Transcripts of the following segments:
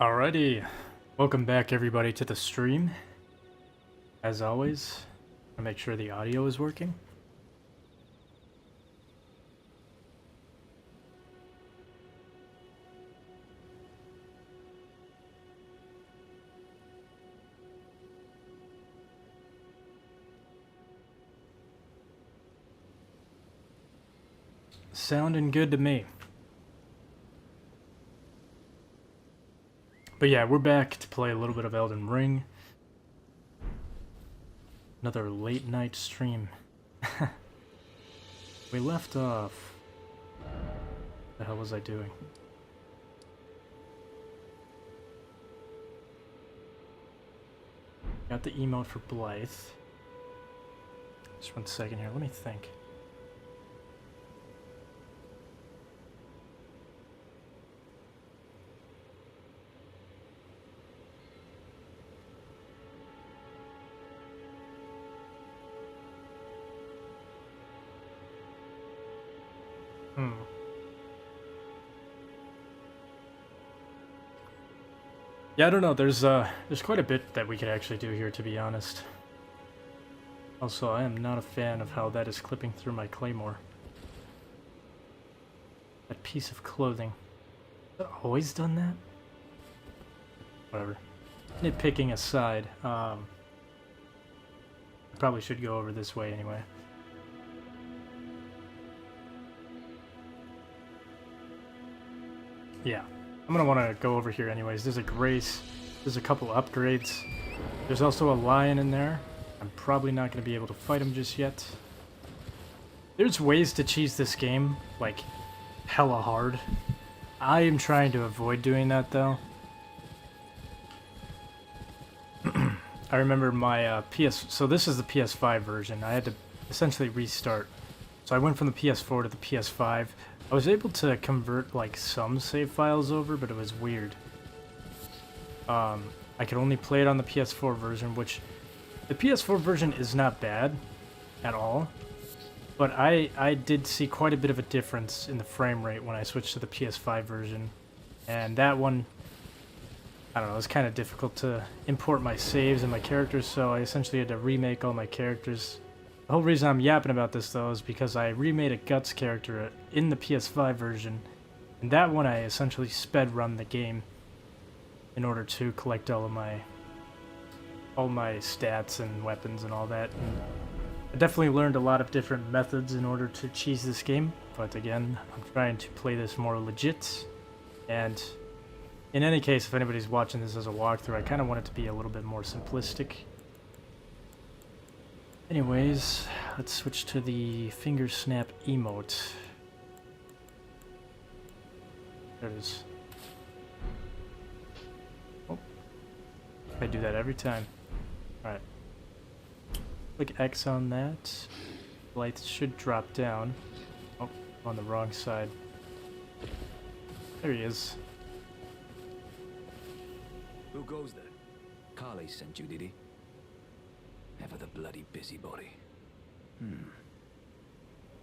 Alrighty, welcome back everybody to the stream. As always, I'll make sure the audio is working. Sounding good to me. But yeah, we're back to play a little bit of Elden Ring. Another late night stream. We left off... What the hell was I doing? Got the emote for Blythe. Just 1 second here, let me think. Yeah, I don't know. There's quite a bit that we could actually do here, to be honest. Also, I am not a fan of how that is clipping through my claymore. That piece of clothing. Has it always done that? Whatever. Nitpicking aside, I probably should go over this way anyway. Yeah. I'm gonna want to go over here anyways. There's a grace, there's a couple upgrades. There's also a lion in there. I'm probably not gonna be able to fight him just yet. There's ways to cheese this game, like, hella hard. I am trying to avoid doing that though. I remember my so this is the PS5 version. I had to essentially restart. So I went from the PS4 to the PS5. I was able to convert like some save files over, but it was weird. I could only play it on the PS4 version, which the PS4 version is not bad at all. But I did see quite a bit of a difference in the frame rate when I switched to the PS5 version. And that one, I don't know, it was kind of difficult to import my saves and my characters, so I essentially had to remake all my characters. The whole reason I'm yapping about this, though, is because I remade a Guts character in the PS5 version, and that one I essentially sped run the game in order to collect all my stats and weapons and all that. And I definitely learned a lot of different methods in order to cheese this game, but again, I'm trying to play this more legit, and in any case, if anybody's watching this as a walkthrough, I kind of want it to be a little bit more simplistic. Anyways, let's switch to the finger snap emote. There it is. Oh, I do that every time. Alright. Click X on that. Lights should drop down. Oh, on the wrong side. There he is. Who goes there? Carly sent you, did he? Ever the bloody busybody.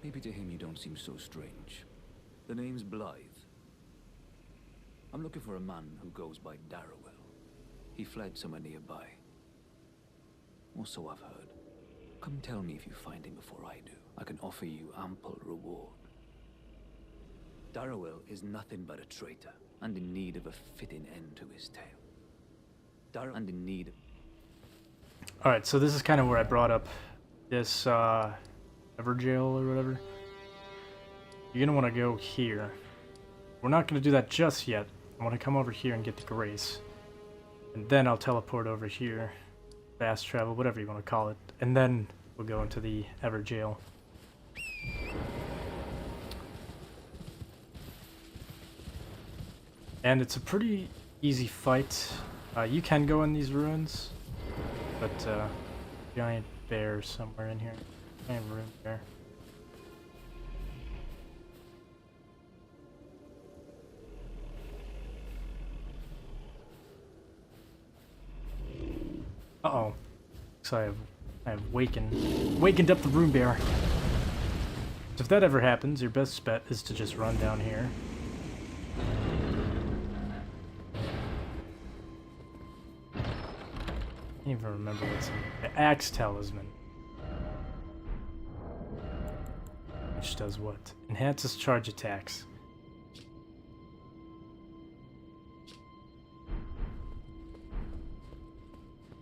Maybe to him you don't seem so strange. The name's Blythe. I'm looking for a man who goes by Darrowell. He fled somewhere nearby. Or so I've heard. Come tell me if you find him before I do. I can offer you ample reward. Darrowell is nothing but a traitor, and in need of a fitting end to his tale. And in need of... Alright, so this is kind of where I brought up this Everjail or whatever. You're going to want to go here. We're not going to do that just yet. I want to come over here and get the grace. And then I'll teleport over here. Fast travel, whatever you want to call it. And then we'll go into the Everjail. And it's a pretty easy fight. You can go in these ruins. But, giant bear somewhere in here. Giant room bear. Uh-oh. So I have wakened up the room bear. So if that ever happens, your best bet is to just run down here. can't even remember what's in the Axe Talisman. Which does what? Enhances charge attacks.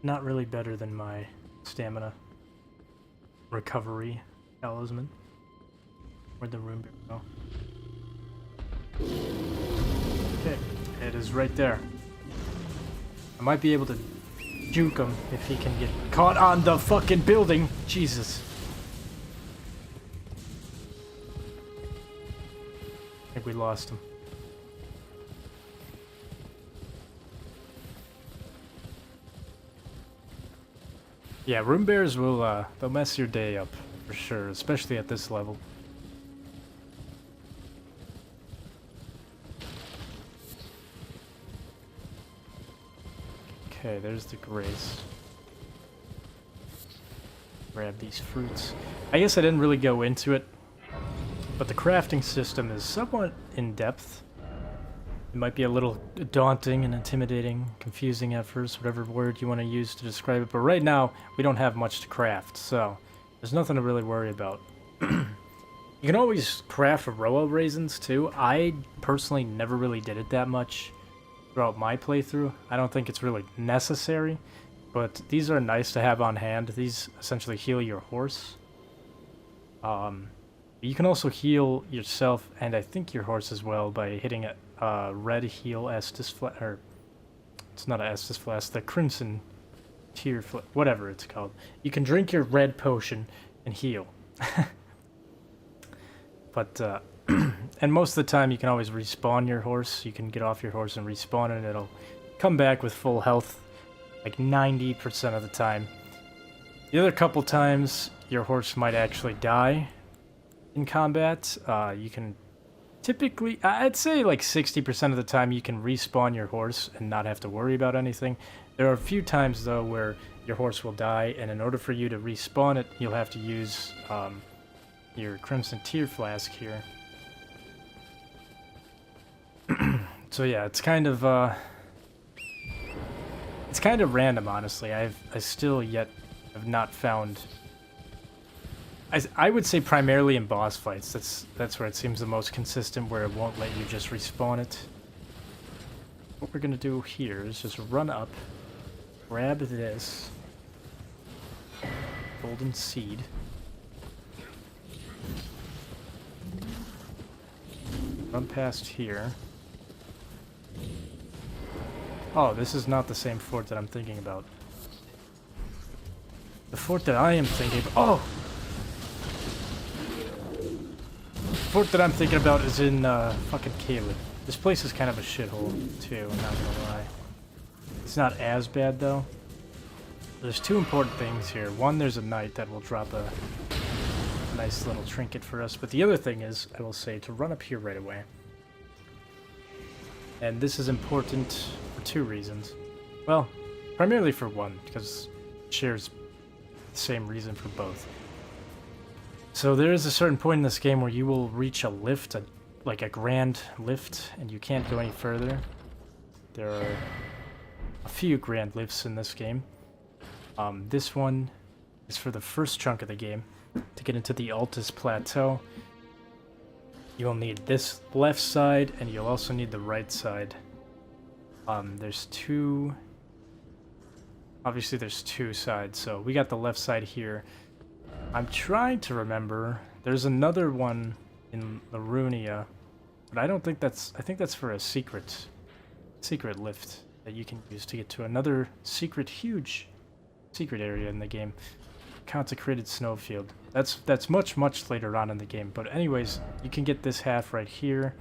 Not really better than my stamina recovery talisman. Where'd the room go? Okay, it is right there. I might be able to juke him if he can get caught on the fucking building. Jesus. I think we lost him. Yeah, room bears will, they'll mess your day up, for sure, especially at this level. Okay, there's the grace. Grab these fruits. I guess I didn't really go into it, but the crafting system is somewhat in-depth. It might be a little daunting and intimidating, confusing at first, whatever word you want to use to describe it, but right now, we don't have much to craft, so there's nothing to really worry about. You can always craft roa raisins, too. I personally never really did it that much throughout my playthrough. I don't think it's really necessary, but these are nice to have on hand. These essentially heal your horse. You can also heal yourself, and I think your horse as well, by hitting a red heal Estus Flask, or it's not a Estus Flask, the Crimson Tear Flask, whatever it's called. You can drink your red potion and heal. But, and most of the time you can always respawn your horse. You can get off your horse and respawn it, and it'll come back with full health, like 90% of the time. The other couple times, your horse might actually die in combat. You can typically, I'd say like 60% of the time you can respawn your horse and not have to worry about anything. There are a few times though where your horse will die, and in order for you to respawn it, you'll have to use your Crimson Tear Flask here. So yeah, it's kind of random, honestly. I still yet have not found. I would say primarily in boss fights. That's where it seems the most consistent, where it won't let you just respawn it. What we're gonna do here is just run up, grab this golden seed, run past here. Oh, this is not the same fort that I'm thinking about. The fort that I am thinking about. Oh! The fort that I'm thinking about is in fucking Caelid. This place is kind of a shithole too, I'm not gonna lie. It's not as bad though. There's two important things here. One, there's a knight that will drop a nice little trinket for us, but the other thing is, I will say, to run up here right away. And this is important for two reasons. Well, primarily for one, because it shares the same reason for both. So there is a certain point in this game where you will reach a lift, like a grand lift, and you can't go any further. There are a few grand lifts in this game. This one is for the first chunk of the game. To get into the Altus Plateau, you'll need this left side, and you'll also need the right side. There's two... Obviously there's two sides, so we got the left side here. I'm trying to remember. There's another one in Larunia, but I don't think that's... I think that's for a secret lift that you can use to get to another huge secret area in the game. Consecrated Snowfield. That's much later on in the game, but anyways, you can get this half right here,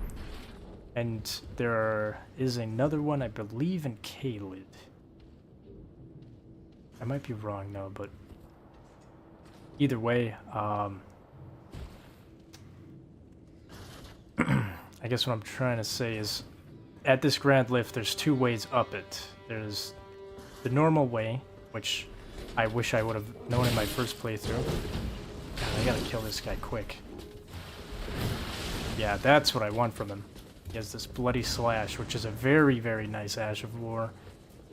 and there is another one, I believe, in Caelid. I might be wrong though, but either way, I guess what I'm trying to say is, at this grand lift, there's two ways up it. There's the normal way, which I wish I would have known in my first playthrough. God, I gotta kill this guy quick. Yeah, that's what I want from him. He has this Bloody Slash, which is a very, very nice Ash of War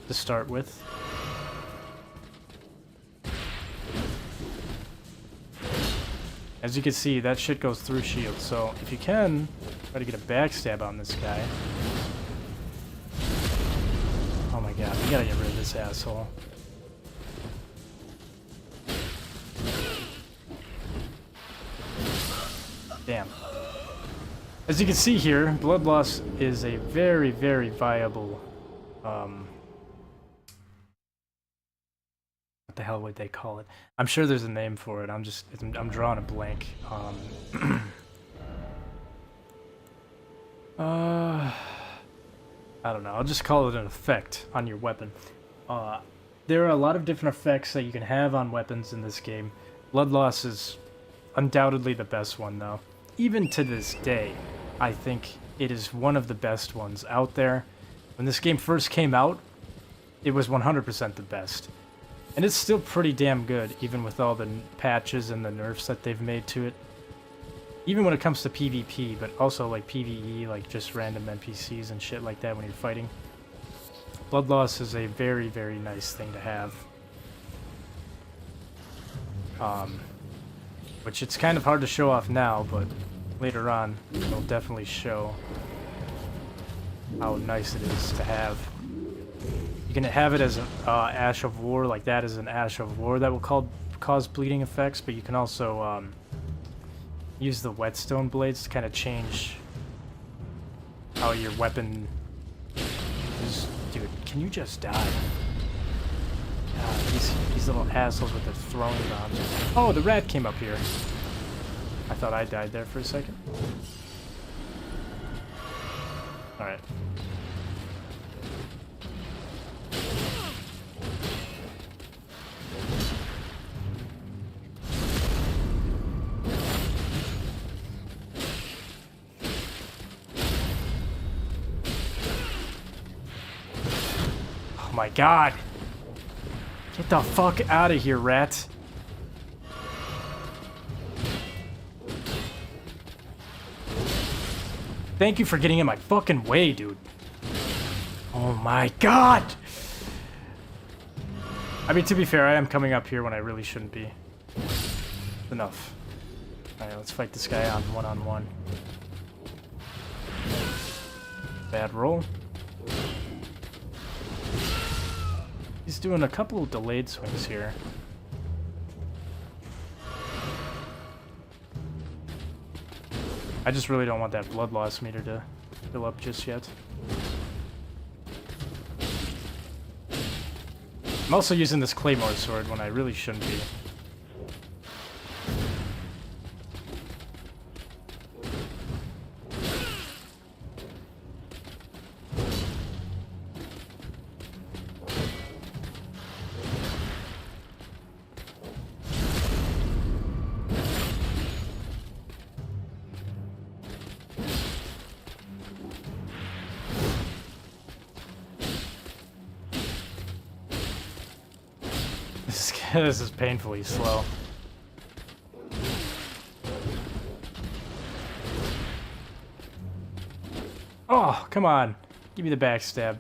to start with. As you can see, that shit goes through shields, so if you can, try to get a backstab on this guy. Oh my god, we gotta get rid of this asshole. Damn. As you can see here, blood loss is a very, very viable, what the hell would they call it? I'm sure there's a name for it, I'm drawing a blank. I don't know, I'll just call it an effect on your weapon. There are a lot of different effects that you can have on weapons in this game. Blood loss is undoubtedly the best one, though. Even to this day, I think it is one of the best ones out there. When this game first came out, it was 100% the best. And it's still pretty damn good, even with all the patches and the nerfs that they've made to it. Even when it comes to PvP, but also like PvE, like just random NPCs and shit like that when you're fighting. Blood loss is a very, very nice thing to have. Which it's kind of hard to show off now, but later on it'll definitely show how nice it is to have. You can have it as an Ash of War, like that is an Ash of War that will cause bleeding effects, but you can also use the whetstone blades to kind of change how your weapon is. Dude, can you just die? God, these little assholes with the throwing bombs. Oh, the rat came up here. I thought I died there for a second. Alright. Oh my god! Get the fuck out of here, rat! Thank you for getting in my fucking way, dude. Oh my god! I mean, to be fair, I am coming up here when I really shouldn't be. Enough. Alright, let's fight this guy on one-on-one. Bad roll. He's doing a couple of delayed swings here. I just really don't want that blood loss meter to fill up just yet. I'm also using this claymore sword when I really shouldn't be. This is painfully slow. Oh, come on. Give me the backstab.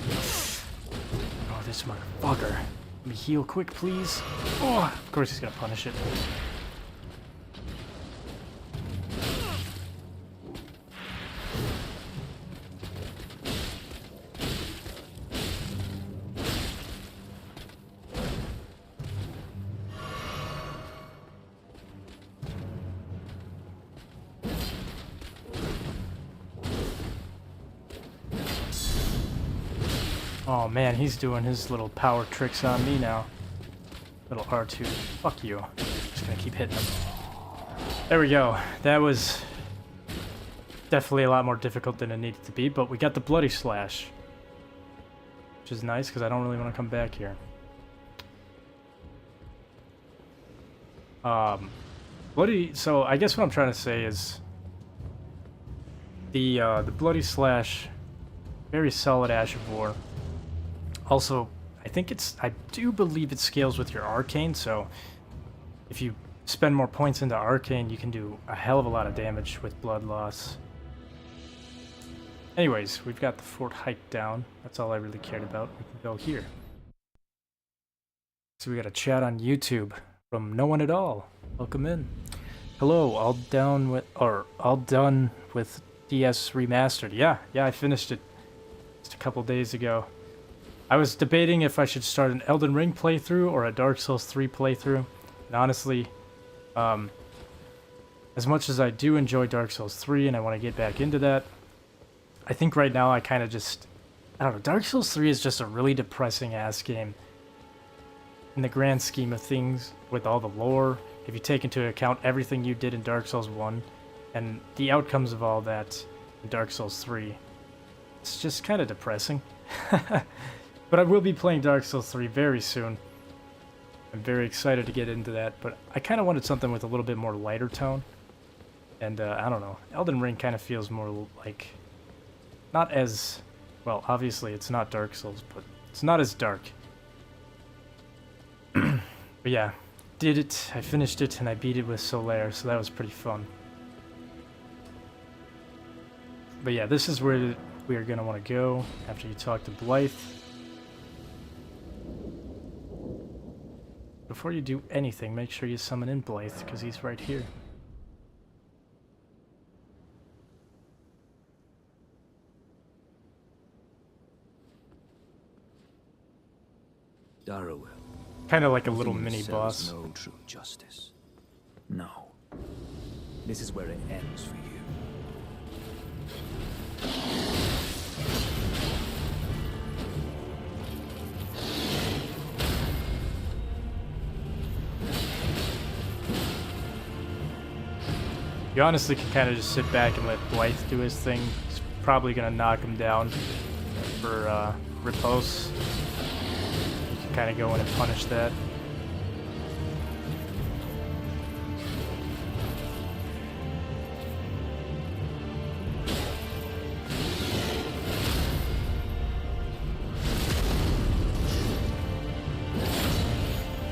Oh, this motherfucker. Let me heal quick, please. Oh, of course he's gonna punish it. Oh man, he's doing his little power tricks on me now. Little R2. Fuck you. Just gonna keep hitting him. There we go. That was definitely a lot more difficult than it needed to be, but we got the bloody slash. Which is nice, because I don't really want to come back here. So I guess what I'm trying to say is the bloody slash, very solid Ash of War. Also, I do believe it scales with your arcane, so if you spend more points into arcane, you can do a hell of a lot of damage with blood loss. Anyways, we've got the fort hiked down. That's all I really cared about. We can go here. So we got a chat on YouTube from no one at all. Welcome in. Hello, all done with DS Remastered. Yeah, I finished it just a couple days ago. I was debating if I should start an Elden Ring playthrough or a Dark Souls 3 playthrough. And honestly, as much as I do enjoy Dark Souls 3 and I want to get back into that, I think right now I kind of just... I don't know, Dark Souls 3 is just a really depressing ass game. In the grand scheme of things, with all the lore, if you take into account everything you did in Dark Souls 1, and the outcomes of all that in Dark Souls 3, it's just kind of depressing. But I will be playing Dark Souls 3 very soon. I'm very excited to get into that, but I kind of wanted something with a little bit more lighter tone. And I don't know, Elden Ring kind of feels more like... not as... well, obviously it's not Dark Souls, but it's not as dark. But yeah, did it, I finished it, and I beat it with Solaire, so that was pretty fun. But yeah, this is where we are going to want to go after you talk to Blythe. Before you do anything, make sure you summon in Blythe, because he's right here. Darrowell. Kind of like a little mini boss. No true justice. No. This is where it ends for you. You honestly can kind of just sit back and let Blythe do his thing. He's probably going to knock him down for repose. Kind of go in and punish that.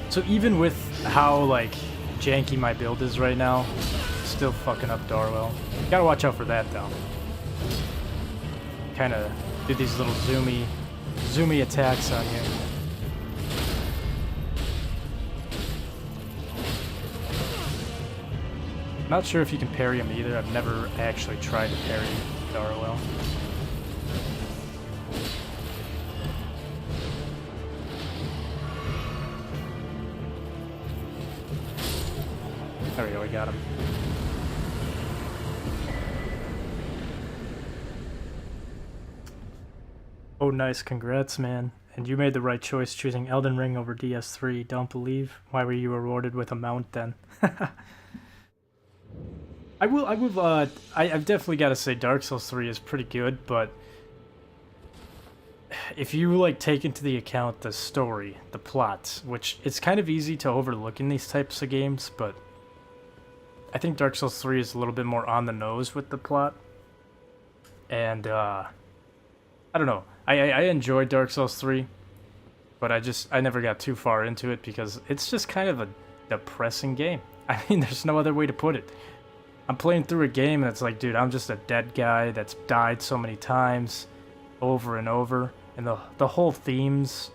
So even with how like janky my build is right now, still fucking up Darwell. Gotta watch out for that though. Kind of do these little zoomy attacks on you. Not sure if you can parry him either. I've never actually tried to parry Darwell. There we go, I got him. Oh nice, congrats man. And you made the right choice choosing Elden Ring over DS3, don't believe? Why were you rewarded with a mount then? I've definitely got to say Dark Souls 3 is pretty good, but if you like take into the account the story, the plot, which it's kind of easy to overlook in these types of games, but I think Dark Souls 3 is a little bit more on the nose with the plot. And I don't know. I enjoyed Dark Souls 3, but I never got too far into it because it's just kind of a depressing game. I mean, there's no other way to put it. I'm playing through a game and it's like, dude, I'm just a dead guy that's died so many times, over and over. And the whole themes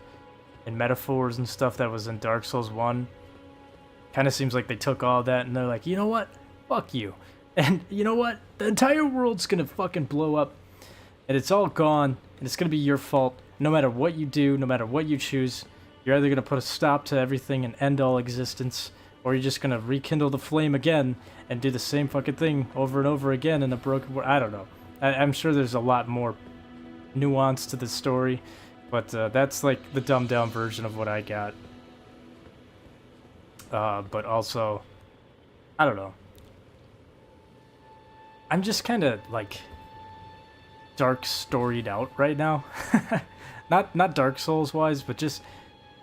and metaphors and stuff that was in Dark Souls 1 kind of seems like they took all that and they're like, you know what? Fuck you. And you know what? The entire world's gonna fucking blow up. And it's all gone. And it's gonna be your fault. No matter what you do, no matter what you choose, you're either gonna put a stop to everything and end all existence, or you're just gonna rekindle the flame again and do the same fucking thing over and over again in a broken world. I don't know. I'm sure there's a lot more nuance to the story, but that's like the dumbed down version of what I got. But also, I don't know. I'm just kind of like dark storied out right now. not Dark Souls wise, but just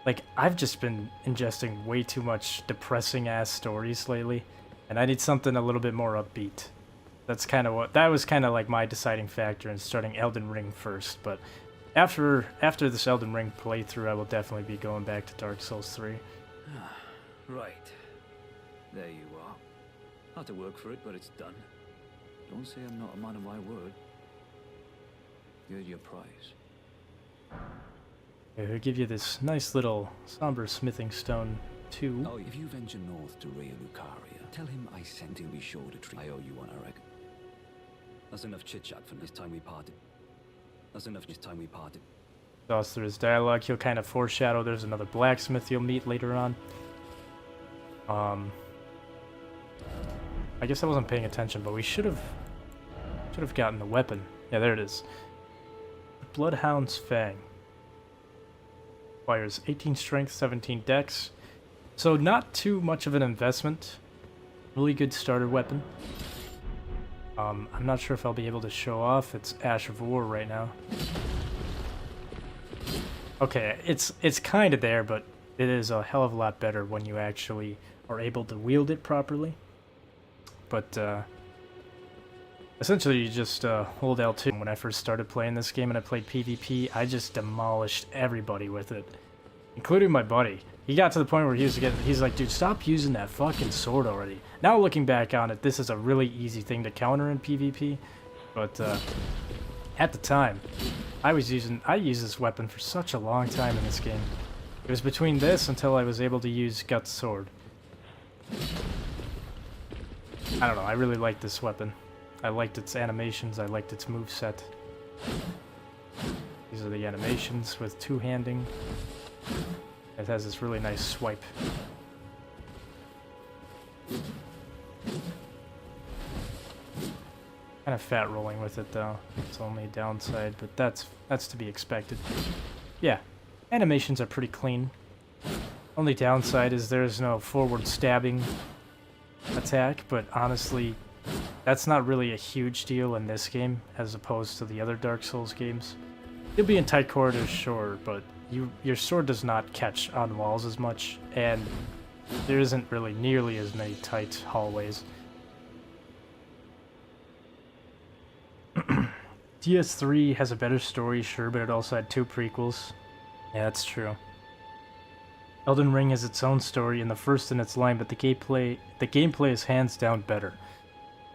like I've just been ingesting way too much depressing ass stories lately, and I need something a little bit more upbeat. That was kind of like my deciding factor in starting Elden Ring first, but after this Elden Ring playthrough, I will definitely be going back to Dark Souls 3. Right. There you are. Had to work for it, but it's done. Don't say I'm not a man of my word. Here's your prize. He'll give you this nice little somber smithing stone 2. Oh, if you venture north to Rhea Lucaria, tell him I sent him. Be sure to treat. I owe you one, I reckon. That's enough chit-chat for this time we parted. That's enough this time we parted. Also, through his dialogue, he'll kind of foreshadow there's another blacksmith you'll meet later on. I guess I wasn't paying attention, but we should have gotten the weapon. Yeah, there it is. Bloodhound's Fang. Requires 18 strength, 17 dex. So not too much of an investment. Really good starter weapon. I'm not sure if I'll be able to show off its Ash of War right now. Okay, it's kind of there, but it is a hell of a lot better when you actually are able to wield it properly. But essentially you just hold L2. When I first started playing this game and I played PvP, I just demolished everybody with it, including my buddy. He got to the point where he's like, dude, stop using that fucking sword already. Now looking back on it, this is a really easy thing to counter in PvP, but at the time, I used this weapon for such a long time in this game. It was between this until I was able to use Guts Sword. I don't know, I really liked this weapon. I liked its animations, I liked its moveset. These are the animations with two-handing. It has this really nice swipe. Kind of fat rolling with it though. It's only a downside, but that's to be expected. Yeah, animations are pretty clean. Only downside is there's no forward stabbing attack, but honestly, that's not really a huge deal in this game as opposed to the other Dark Souls games. You'll be in tight corridors, sure, but your sword does not catch on walls as much, and there isn't really nearly as many tight hallways. DS3 has a better story, sure, but it also had 2 prequels. Yeah, that's true. Elden Ring has its own story and the first in its line, but the gameplay is hands down better.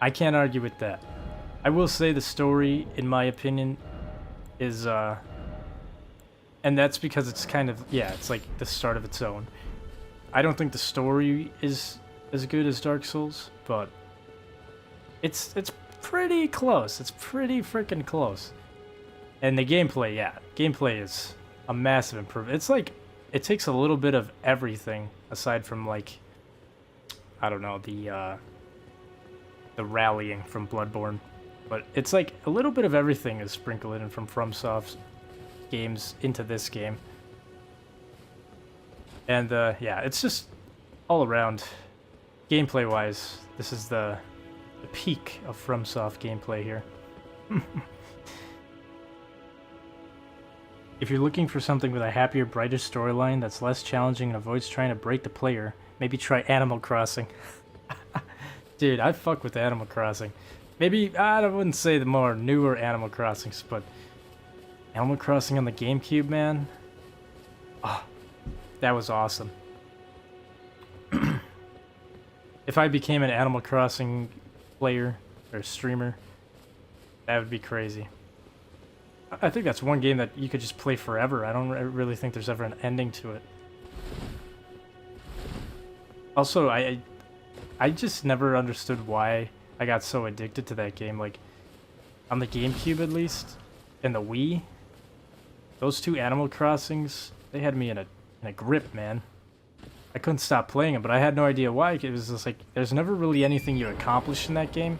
I can't argue with that. I will say the story, in my opinion, is and that's because it's kind of, yeah, it's like the start of its own. I don't think the story is as good as Dark Souls, but it's pretty close. It's pretty freaking close. And the gameplay, yeah, gameplay is a massive improvement. It's like, it takes a little bit of everything, aside from, like, I don't know, the rallying from Bloodborne. But it's like, a little bit of everything is sprinkled in from FromSoft's games into this game. And, yeah, it's just all around, gameplay-wise, this is the peak of FromSoft gameplay here. If you're looking for something with a happier, brighter storyline that's less challenging and avoids trying to break the player, maybe try Animal Crossing. Dude, I fuck with Animal Crossing. Maybe, I wouldn't say the more newer Animal Crossings, but Animal Crossing on the GameCube, man. Oh, that was awesome. If I became an Animal Crossing player or streamer, that would be crazy. I think that's one game that you could just play forever. I don't really think there's ever an ending to it. Also, I just never understood why I got so addicted to that game. Like, on the GameCube at least, and the Wii, those 2 Animal Crossings, they had me in a grip, man. I couldn't stop playing them, but I had no idea why. It was just like, there's never really anything you accomplish in that game.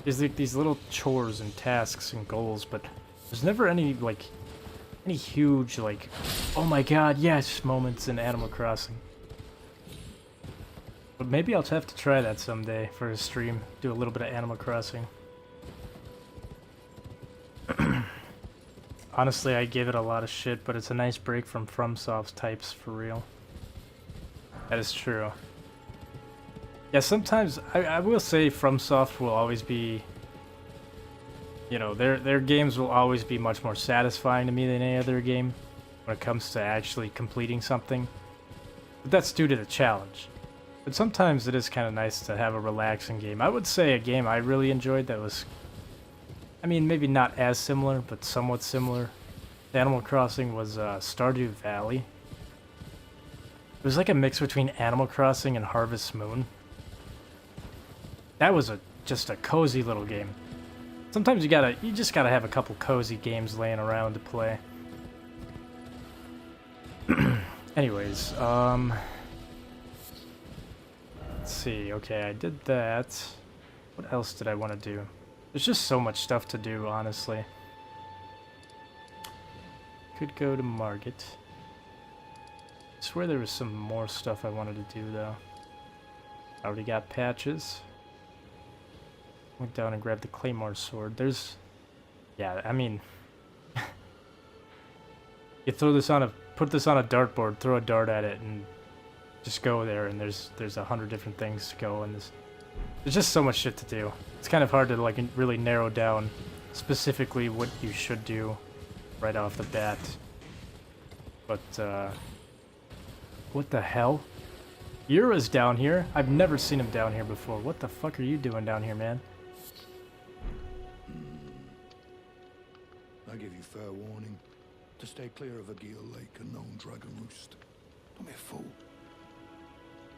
There's like these little chores and tasks and goals, but there's never any, like, any huge, like, oh my god, yes, moments in Animal Crossing. But maybe I'll have to try that someday for a stream. Do a little bit of Animal Crossing. Honestly, I gave it a lot of shit, but it's a nice break from FromSoft's types, for real. That is true. Yeah, sometimes, I will say FromSoft will always be, you know, their games will always be much more satisfying to me than any other game when it comes to actually completing something. But that's due to the challenge. But sometimes it is kind of nice to have a relaxing game. I would say a game I really enjoyed that was, I mean, maybe not as similar, but somewhat similar to Animal Crossing was Stardew Valley. It was like a mix between Animal Crossing and Harvest Moon. That was just a cozy little game. Sometimes you just gotta have a couple cozy games laying around to play. Anyways, let's see. Okay, I did that. What else did I want to do? There's just so much stuff to do, honestly. Could go to Market. I swear there was some more stuff I wanted to do, though. I already got patches. Went down and grabbed the Claymore sword. There's... Yeah, I mean... you throw this on a... Put this on a dartboard, throw a dart at it, and just go there, and there's 100 different things to go, and there's just so much shit to do. It's kind of hard to, like, really narrow down specifically what you should do right off the bat. But, what the hell? Yura's down here? I've never seen him down here before. What the fuck are you doing down here, man? I give you fair warning to stay clear of Aguil Lake and known Dragon Roost. Don't be a fool.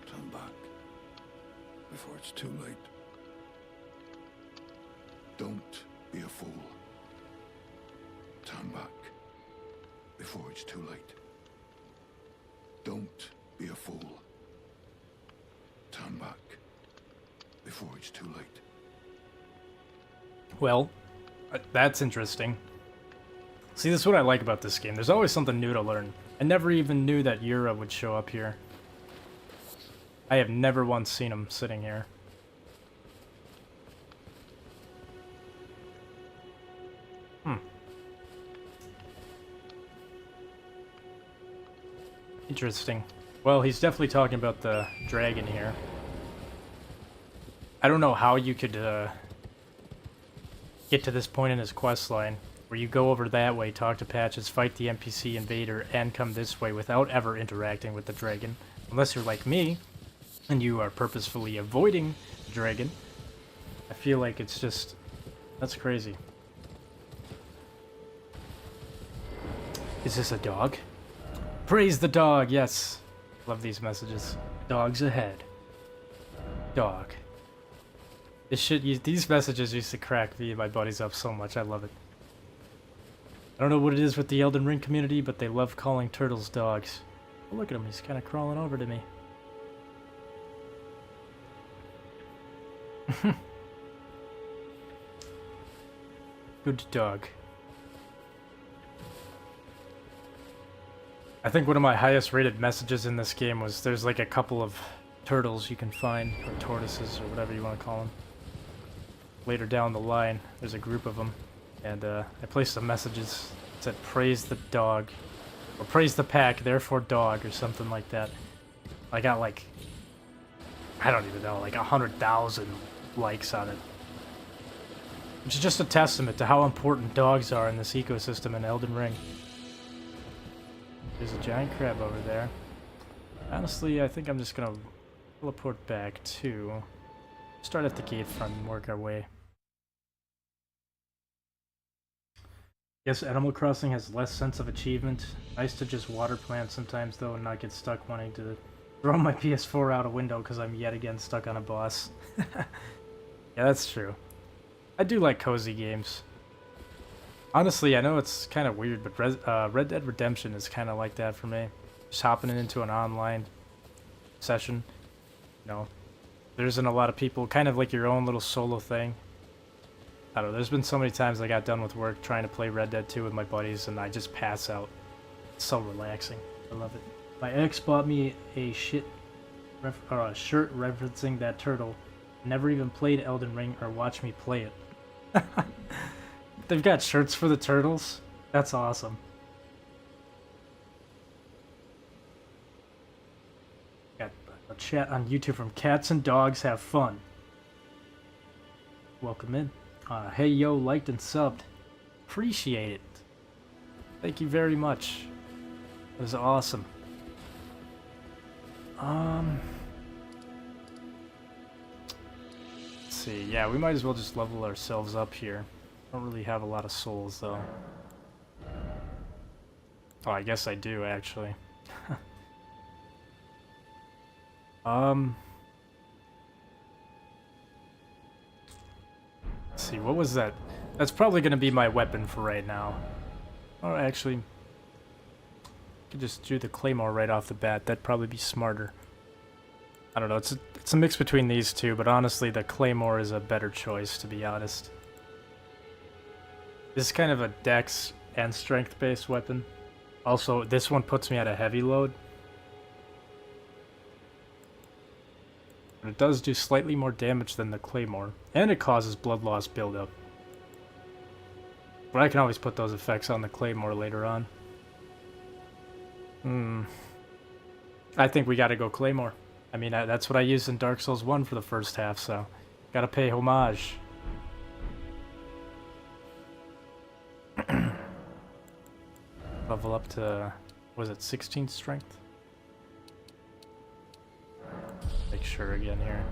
Turn back before it's too late. Don't be a fool. Turn back before it's too late. Don't be a fool. Turn back before it's too late. Well, that's interesting. See, this is what I like about this game. There's always something new to learn. I never even knew that Yura would show up here. I have never once seen him sitting here. Interesting. Well, he's definitely talking about the dragon here. I don't know how you could get to this point in his quest line where you go over that way, talk to Patches, fight the NPC invader, and come this way without ever interacting with the dragon. Unless you're like me, and you are purposefully avoiding the dragon. I feel like it's just... that's crazy. Is this a dog? Praise the dog, yes. Love these messages. Dogs ahead. Dog. This shit, these messages used to crack me and my buddies up so much. I love it. I don't know what it is with the Elden Ring community, but they love calling turtles dogs. Oh, look at him, he's kind of crawling over to me. Good dog. I think one of my highest rated messages in this game was there's like a couple of turtles you can find, or tortoises, or whatever you want to call them. Later down the line, there's a group of them, and I placed some messages that said praise the dog, or praise the pack, therefore dog, or something like that. I got like, I don't even know, like 100,000 likes on it. Which is just a testament to how important dogs are in this ecosystem in Elden Ring. There's a giant crab over there. Honestly, I think I'm just gonna teleport back to... start at the gate front and work our way. Yes, Animal Crossing has less sense of achievement. Nice to just water plant sometimes though and not get stuck wanting to throw my PS4 out a window because I'm yet again stuck on a boss. Yeah, that's true. I do like cozy games. Honestly, I know it's kind of weird, but Red Dead Redemption is kind of like that for me. Just hopping into an online session. You know, there isn't a lot of people, kind of like your own little solo thing. I don't know, there's been so many times I got done with work trying to play Red Dead 2 with my buddies, and I just pass out. It's so relaxing. I love it. My ex bought me a shirt referencing that turtle. Never even played Elden Ring or watched me play it. They've got shirts for the turtles? That's awesome. Got a chat on YouTube from Cats and Dogs Have Fun. Welcome in. Hey yo, liked and subbed. Appreciate it. Thank you very much. It was awesome. Let's see. Yeah, we might as well just level ourselves up here. Don't really have a lot of souls though. Oh, I guess I do actually. Let's see, what was that? That's probably going to be my weapon for right now. Or actually, I could just do the claymore right off the bat. That'd probably be smarter. I don't know, it's a mix between these two, but honestly, the claymore is a better choice, to be honest. This is kind of a dex and strength-based weapon. Also, this one puts me at a heavy load. But it does do slightly more damage than the claymore, and it causes blood loss buildup. But I can always put those effects on the claymore later on. I think we gotta go claymore. I mean, that's what I used in Dark Souls 1 for the first half, so gotta pay homage. Level up to, was it 16 strength? Make sure again here.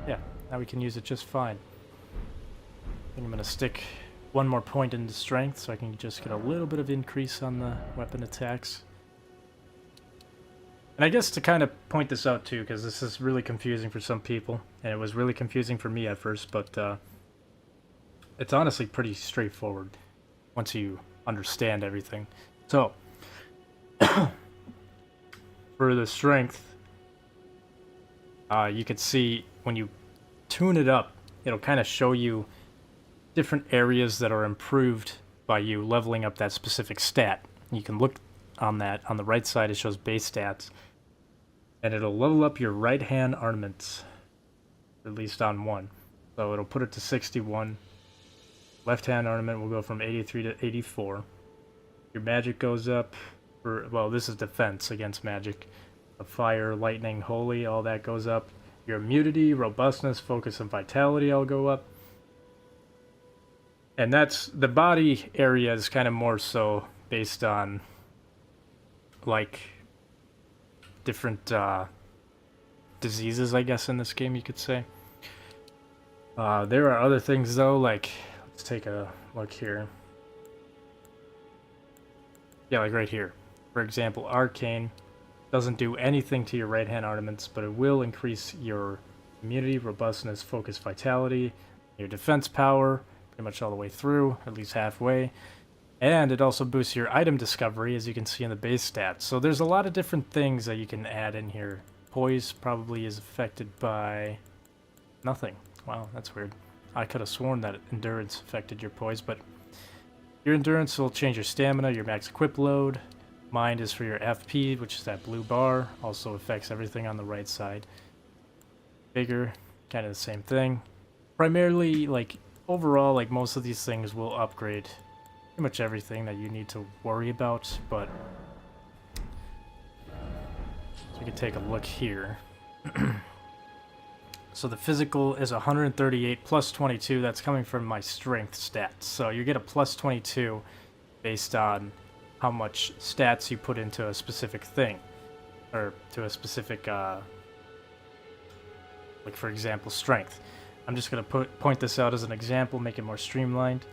Yeah, now we can use it just fine. I think I'm gonna stick one more point into strength so I can just get a little bit of increase on the weapon attacks. And I guess to kind of point this out too, because this is really confusing for some people, and it was really confusing for me at first, but it's honestly pretty straightforward once you understand everything. So, for the strength, you can see when you tune it up, it'll kind of show you different areas that are improved by you leveling up that specific stat. You can look on that. On the right side, it shows base stats. And it'll level up your right hand armaments, at least on one. So it'll put it to 61. Left hand ornament will go from 83 to 84. Your magic goes up for, well, this is defense against magic. The fire, lightning, holy, all that goes up. Your immunity, robustness, focus, and vitality all go up. And that's, the body area is kind of more so based on, like, different diseases, I guess, in this game, you could say. There are other things, though, like, let's take a look here. Yeah, like right here. For example, Arcane doesn't do anything to your right-hand ornaments, but it will increase your immunity, robustness, focus, vitality, your defense power, pretty much all the way through, at least halfway. And it also boosts your item discovery, as you can see in the base stats. So there's a lot of different things that you can add in here. Poise probably is affected by nothing. Wow, that's weird. I could have sworn that endurance affected your poise, but your endurance will change your stamina, your max equip load. Mind is for your FP, which is that blue bar. Also affects everything on the right side. Bigger, kind of the same thing. Primarily, like, overall, like, most of these things will upgrade pretty much everything that you need to worry about, but so we can take a look here. So the physical is 138 plus 22. That's coming from my strength stats. So you get a plus 22 based on how much stats you put into a specific thing, or to a specific, like, for example, strength. I'm just going to point this out as an example, make it more streamlined.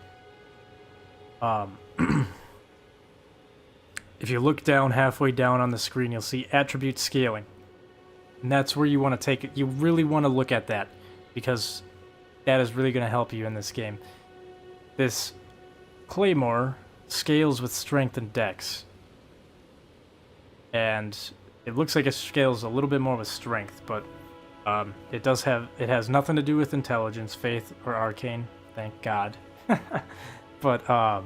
If you look down, halfway down on the screen, you'll see attribute scaling. And that's where you want to take it. You really want to look at that, because that is really going to help you in this game. This claymore scales with strength and dex. And it looks like it scales a little bit more with strength, but it has nothing to do with intelligence, faith, or arcane. Thank God. But,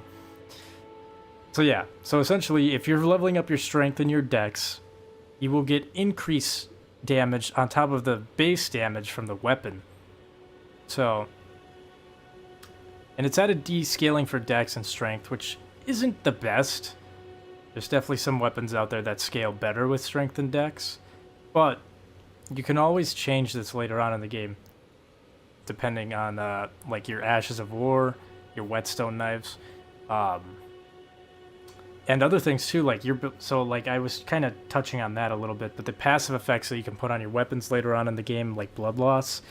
so yeah. So essentially, if you're leveling up your strength and your dex, you will get increased damage on top of the base damage from the weapon. So, and it's at a D scaling for dex and strength, which isn't the best. There's definitely some weapons out there that scale better with strength and dex, but you can always change this later on in the game, depending on like your Ashes of War, your whetstone knives, and other things too. Like so like I was kind of touching on that a little bit, but the passive effects that you can put on your weapons later on in the game, like blood loss,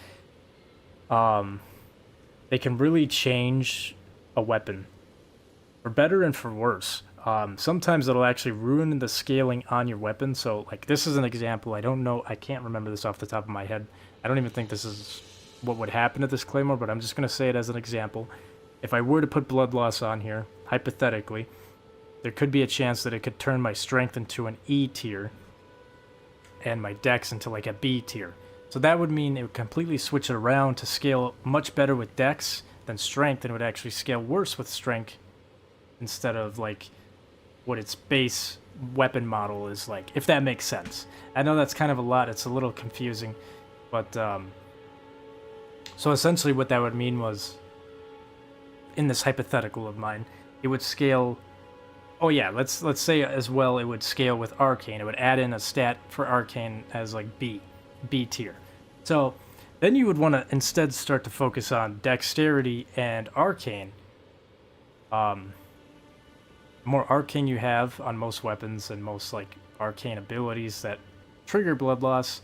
they can really change a weapon, for better and for worse. sometimes it'll actually ruin the scaling on your weapon. So like this is an example. I don't know. I can't remember this off the top of my head. I don't even think this is what would happen to this claymore, but I'm just going to say it as an example. If I were to put blood loss on here, hypothetically, there could be a chance that it could turn my strength into an E tier and my dex into like a B tier. So that would mean it would completely switch it around to scale much better with dex than strength, and it would actually scale worse with strength instead of like what its base weapon model is like, if that makes sense. I know that's kind of a lot, it's a little confusing, but so essentially what that would mean was, in this hypothetical of mine, it would scale, oh yeah, let's say as well it would scale with arcane. It would add in a stat for arcane as like B tier. So then you would want to instead start to focus on dexterity and arcane. The more arcane you have on most weapons and most like arcane abilities that trigger blood loss,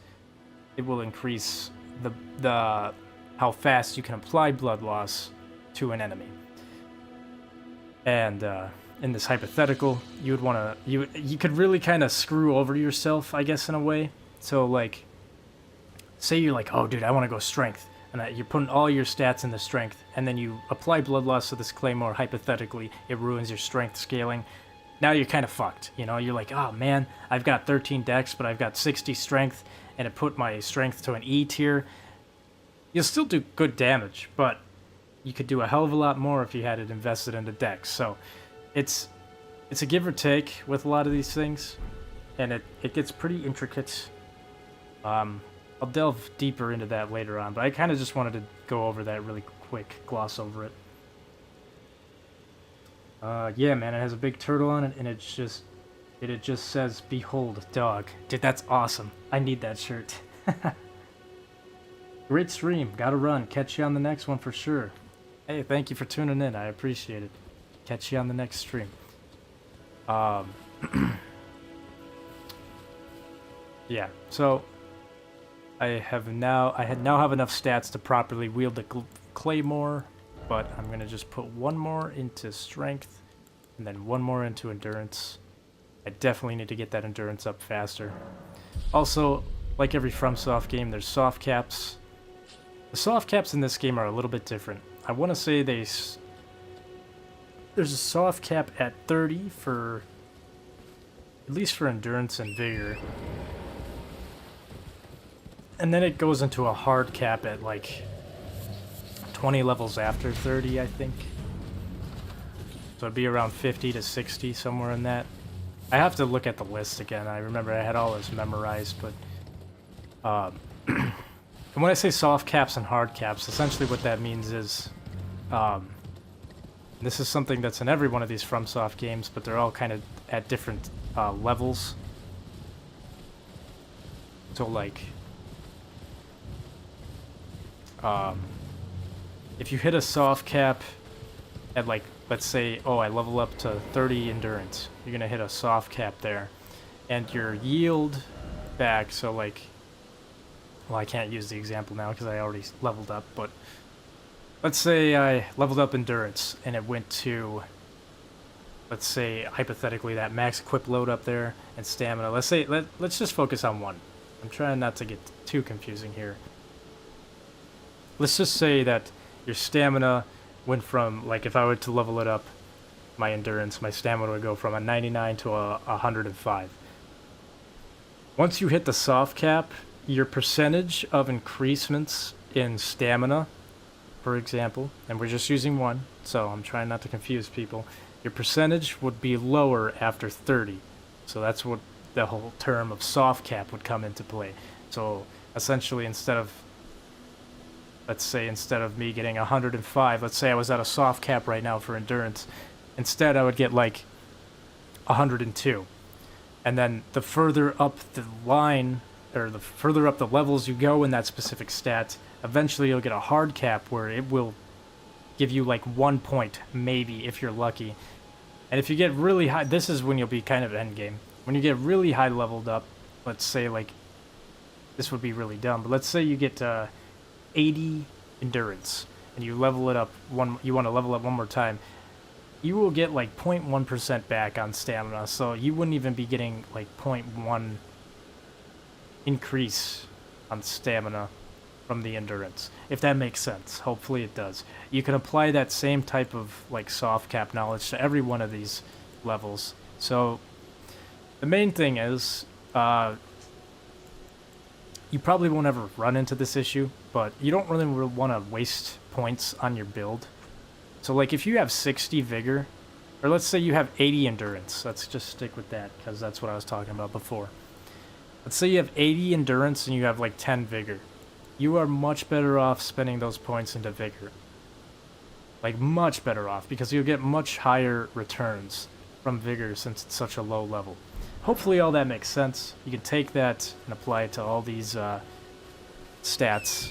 it will increase the how fast you can apply blood loss to an enemy. And in this hypothetical, you would want to you could really kind of screw over yourself, I guess, in a way. So like, say you're like, oh dude, I want to go strength, and you're putting all your stats into strength, and then you apply blood loss to this claymore. Hypothetically, it ruins your strength scaling. Now you're kind of fucked, you know. You're like, oh man, I've got 13 dex, but I've got 60 strength, and it put my strength to an E tier. You'll still do good damage, but you could do a hell of a lot more if you had it invested into dex. So it's a give or take with a lot of these things, and it gets pretty intricate. I'll delve deeper into that later on, but I kind of just wanted to go over that really quick, gloss over it. Yeah, man, it has a big turtle on it, and it just says, "Behold, dog." Dude, that's awesome. I need that shirt. Great stream. Gotta run. Catch you on the next one for sure. Hey, thank you for tuning in. I appreciate it. Catch you on the next stream. Yeah, so I now have enough stats to properly wield the claymore, but I'm gonna just put one more into strength and then one more into endurance. I definitely need to get that endurance up faster. Also, like every FromSoft game, there's soft caps. The soft caps in this game are a little bit different. I want to say there's a soft cap at 30 for, at least for endurance and vigor. And then it goes into a hard cap at like 20 levels after 30, I think. So it'd be around 50 to 60, somewhere in that. I have to look at the list again. I remember I had all this memorized, but and when I say soft caps and hard caps, essentially what that means is, this is something that's in every one of these FromSoft games, but they're all kind of at different levels. So like, if you hit a soft cap at like, let's say, oh, I level up to 30 endurance, you're gonna hit a soft cap there, and your yield back, so like, well, I can't use the example now because I already leveled up, but let's say I leveled up endurance and it went to, let's say, hypothetically, that max equip load up there and stamina. Let's just focus on one. I'm trying not to get too confusing here. Let's just say that your stamina went from, like, if I were to level it up, my endurance, my stamina would go from a 99 to a 105. Once you hit the soft cap, your percentage of increasements in stamina, for example, and we're just using one, so I'm trying not to confuse people, your percentage would be lower after 30. So that's what the whole term of soft cap would come into play. So essentially, instead of me getting 105, let's say I was at a soft cap right now for endurance, instead I would get like 102. And then the further up the line, or the further up the levels you go in that specific stat, eventually you'll get a hard cap where it will give you like 1 point, maybe, if you're lucky. And if you get really high, this is when you'll be kind of endgame. When you get really high leveled up, let's say like, this would be really dumb, but let's say you get 80 endurance, and you level it up you want to level up one more time. you will get like 0.1% back on stamina, so you wouldn't even be getting like 0.1 increase on stamina from the endurance, if that makes sense. Hopefully it does. You can apply that same type of like soft cap knowledge to every one of these levels. So the main thing is, you probably won't ever run into this issue, but you don't really want to waste points on your build. So like if you have 60 vigor, or let's say you have 80 endurance, let's just stick with that because that's what I was talking about before. Let's say you have 80 endurance and you have like 10 vigor. You are much better off spending those points into vigor. Like much better off, because you'll get much higher returns from vigor since it's such a low level. Hopefully all that makes sense. You can take that and apply it to all these stats.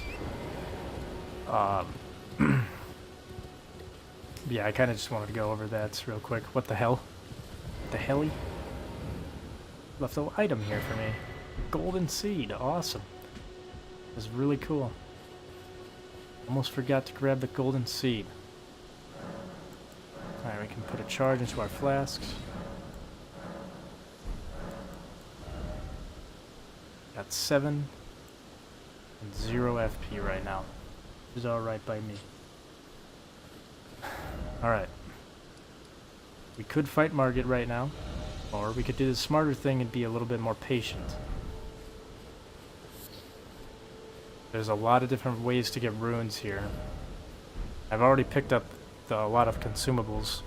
Yeah, I kind of just wanted to go over that real quick. What the hell? The helly? Left an item here for me. Golden seed, awesome. This is really cool. Almost forgot to grab the golden seed. Alright, we can put a charge into our flasks. Got 7 and 0 FP right now. Which is alright by me. Alright. We could fight Margit right now, or we could do the smarter thing and be a little bit more patient. There's a lot of different ways to get runes here. I've already picked up a lot of consumables.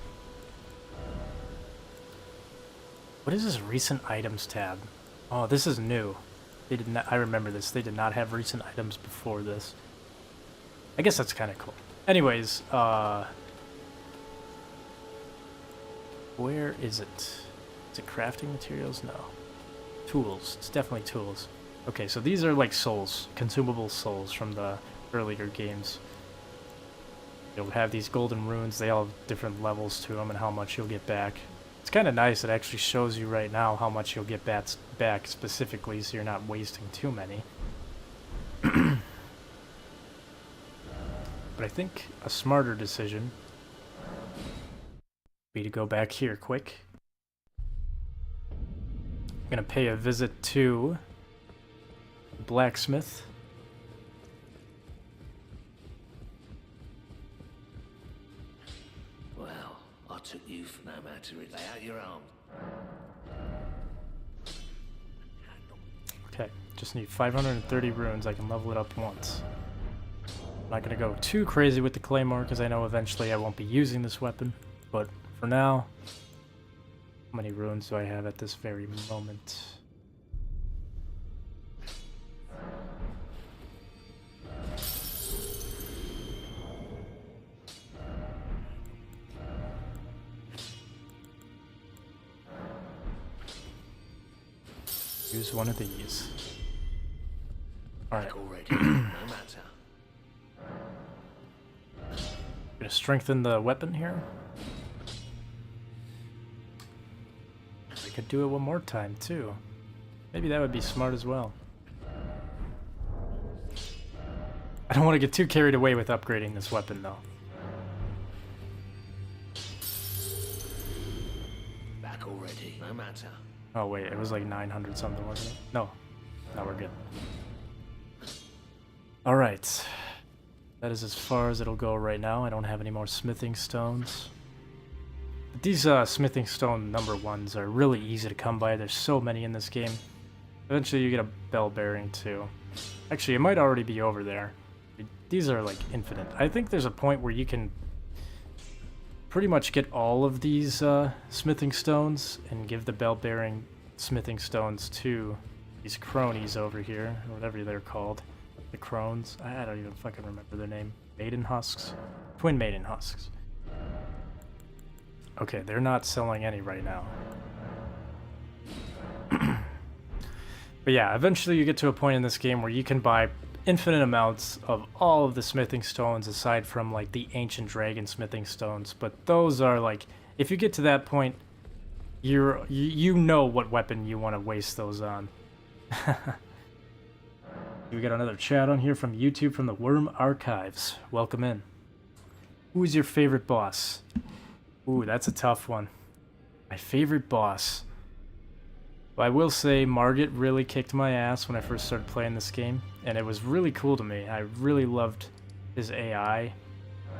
What is this recent items tab? Oh, this is new. They did not. I remember this. They did not have recent items before this. I guess that's kind of cool. Anyways, where is it? Is it crafting materials? No. Tools. It's definitely tools. Okay, so these are like souls, consumable souls from the earlier games. You'll have these golden runes. They all have different levels to them and how much you'll get back. It's kind of nice. It actually shows you right now how much you'll get back specifically, so you're not wasting too many. But I think a smarter decision would be to go back here quick. I'm going to pay a visit to the blacksmith. Well, I took you for no man to lay out your arm. Okay, just need 530 runes. I can level it up once. I'm not going to go too crazy with the claymore because I know eventually I won't be using this weapon. But for now, how many runes do I have at this very moment? Use one of these. Alright. Already, no matter. Gonna strengthen the weapon here. I could do it one more time too. Maybe that would be smart as well. I don't want to get too carried away with upgrading this weapon though. Back already, no matter. Oh wait, it was like 900 something, wasn't it? No. No, we're good. Alright. That is as far as it'll go right now. I don't have any more smithing stones. But these smithing stone number ones are really easy to come by. There's so many in this game. Eventually you get a bell bearing too. Actually, it might already be over there. These are like infinite. I think there's a point where you can pretty much get all of these smithing stones and give the bell bearing smithing stones to these cronies over here, whatever they're called. The crones. I don't even fucking remember their name. Maiden husks? Twin maiden husks. Okay, they're not selling any right now. But yeah, eventually you get to a point in this game where you can buy infinite amounts of all of the smithing stones aside from like the ancient dragon smithing stones. But those are like, if you get to that point, you know what weapon you want to waste those on. We got another chat on here from YouTube from the Worm Archives. Welcome in. Who is your favorite boss? Ooh, that's a tough one. My favorite boss. Well, I will say Margit really kicked my ass when I first started playing this game, and it was really cool to me. I really loved his AI.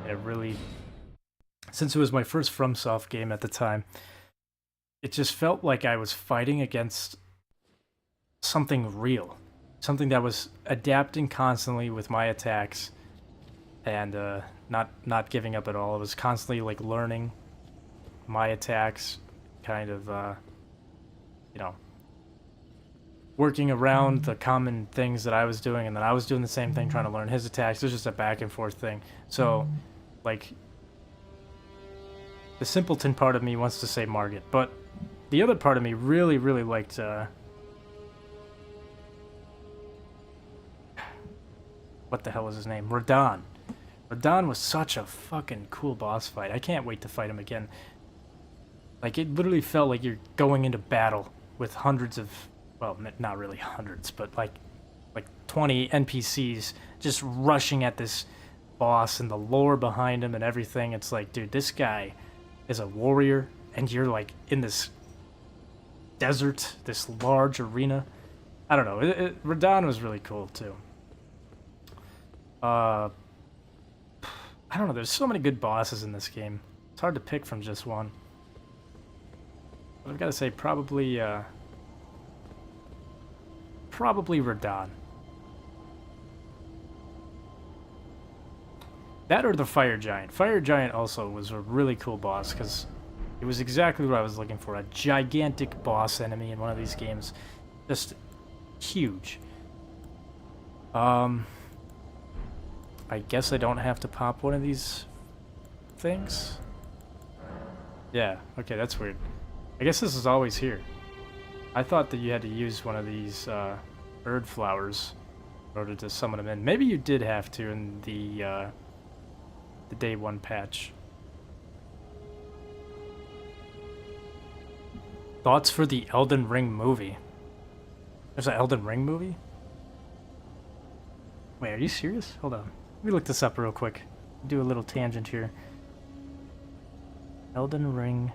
It really, since it was my first FromSoft game at the time, it just felt like I was fighting against something real. Something that was adapting constantly with my attacks and not giving up at all. It was constantly like learning my attacks, kind of, you know, working around the common things that I was doing, and then I was doing the same thing, trying to learn his attacks. It was just a back and forth thing. So, like, the simpleton part of me wants to say Margit, but the other part of me really, really liked, what the hell was his name? Radahn. Radahn was such a fucking cool boss fight. I can't wait to fight him again. Like, it literally felt like you're going into battle with hundreds of, well, not really hundreds, but like 20 NPCs just rushing at this boss and the lore behind him and everything. It's like, dude, this guy is a warrior, and you're like in this desert, this large arena. I don't know. Radahn was really cool too. I don't know. There's so many good bosses in this game. It's hard to pick from just one. But I've got to say, probably Radahn. That or the Fire Giant. Fire Giant also was a really cool boss because it was exactly what I was looking for. A gigantic boss enemy in one of these games. Just huge. I guess I don't have to pop one of these things? Yeah, okay, that's weird. I guess this is always here. I thought that you had to use one of these bird flowers in order to summon them in. Maybe you did have to in the day one patch. Thoughts for the Elden Ring movie? There's an Elden Ring movie? Wait, are you serious? Hold on. Let me look this up real quick. Do a little tangent here. Elden Ring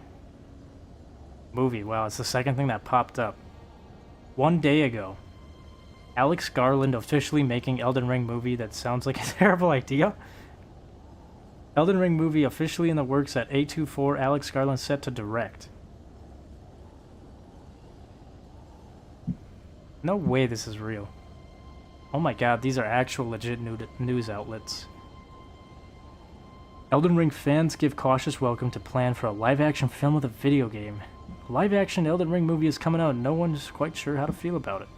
movie. Wow, it's the second thing that popped up. 1 day ago. Alex Garland officially making Elden Ring movie. That sounds like a terrible idea. Elden Ring movie officially in the works at A24. Alex Garland set to direct. No way this is real. Oh my god, these are actual legit news outlets. Elden Ring fans give cautious welcome to plan for a live-action film with a video game. A live-action Elden Ring movie is coming out and no one's quite sure how to feel about it.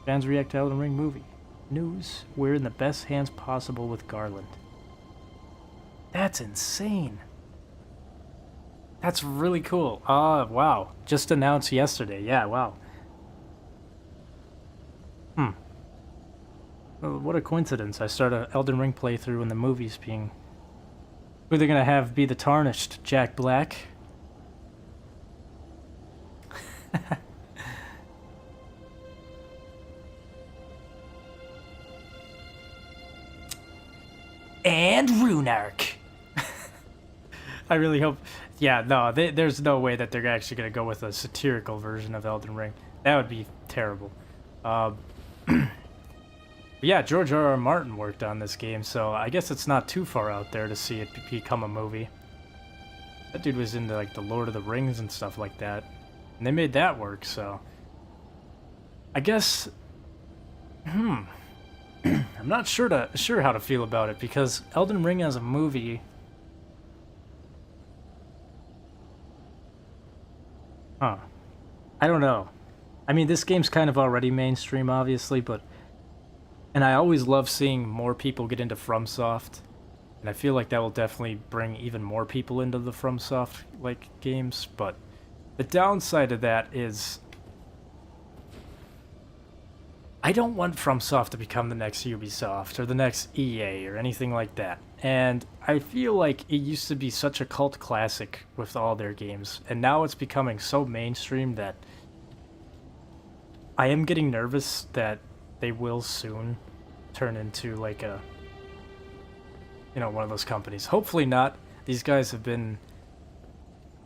Fans react to Elden Ring movie. News, we're in the best hands possible with Garland. That's insane. That's really cool. Wow. Just announced yesterday. Yeah, wow. Well, what a coincidence. I start a Elden Ring playthrough and the movie's being... Who they're gonna have be the Tarnished? Jack Black? And Runark. I really hope... Yeah, no, there's no way that they're actually gonna go with a satirical version of Elden Ring. That would be terrible. Yeah, George R.R. Martin worked on this game, so I guess it's not too far out there to see it become a movie. That dude was into like the Lord of the Rings and stuff like that, and they made that work. So I guess, I'm not sure how to feel about it because Elden Ring as a movie. I don't know. I mean, this game's kind of already mainstream, obviously, but. And I always love seeing more people get into FromSoft, and I feel like that will definitely bring even more people into the FromSoft like games. But the downside of that is I don't want FromSoft to become the next Ubisoft or the next EA or anything like that. And I feel like it used to be such a cult classic with all their games, and now it's becoming so mainstream that I am getting nervous that they will soon turn into like a, one of those companies. Hopefully not. These guys have been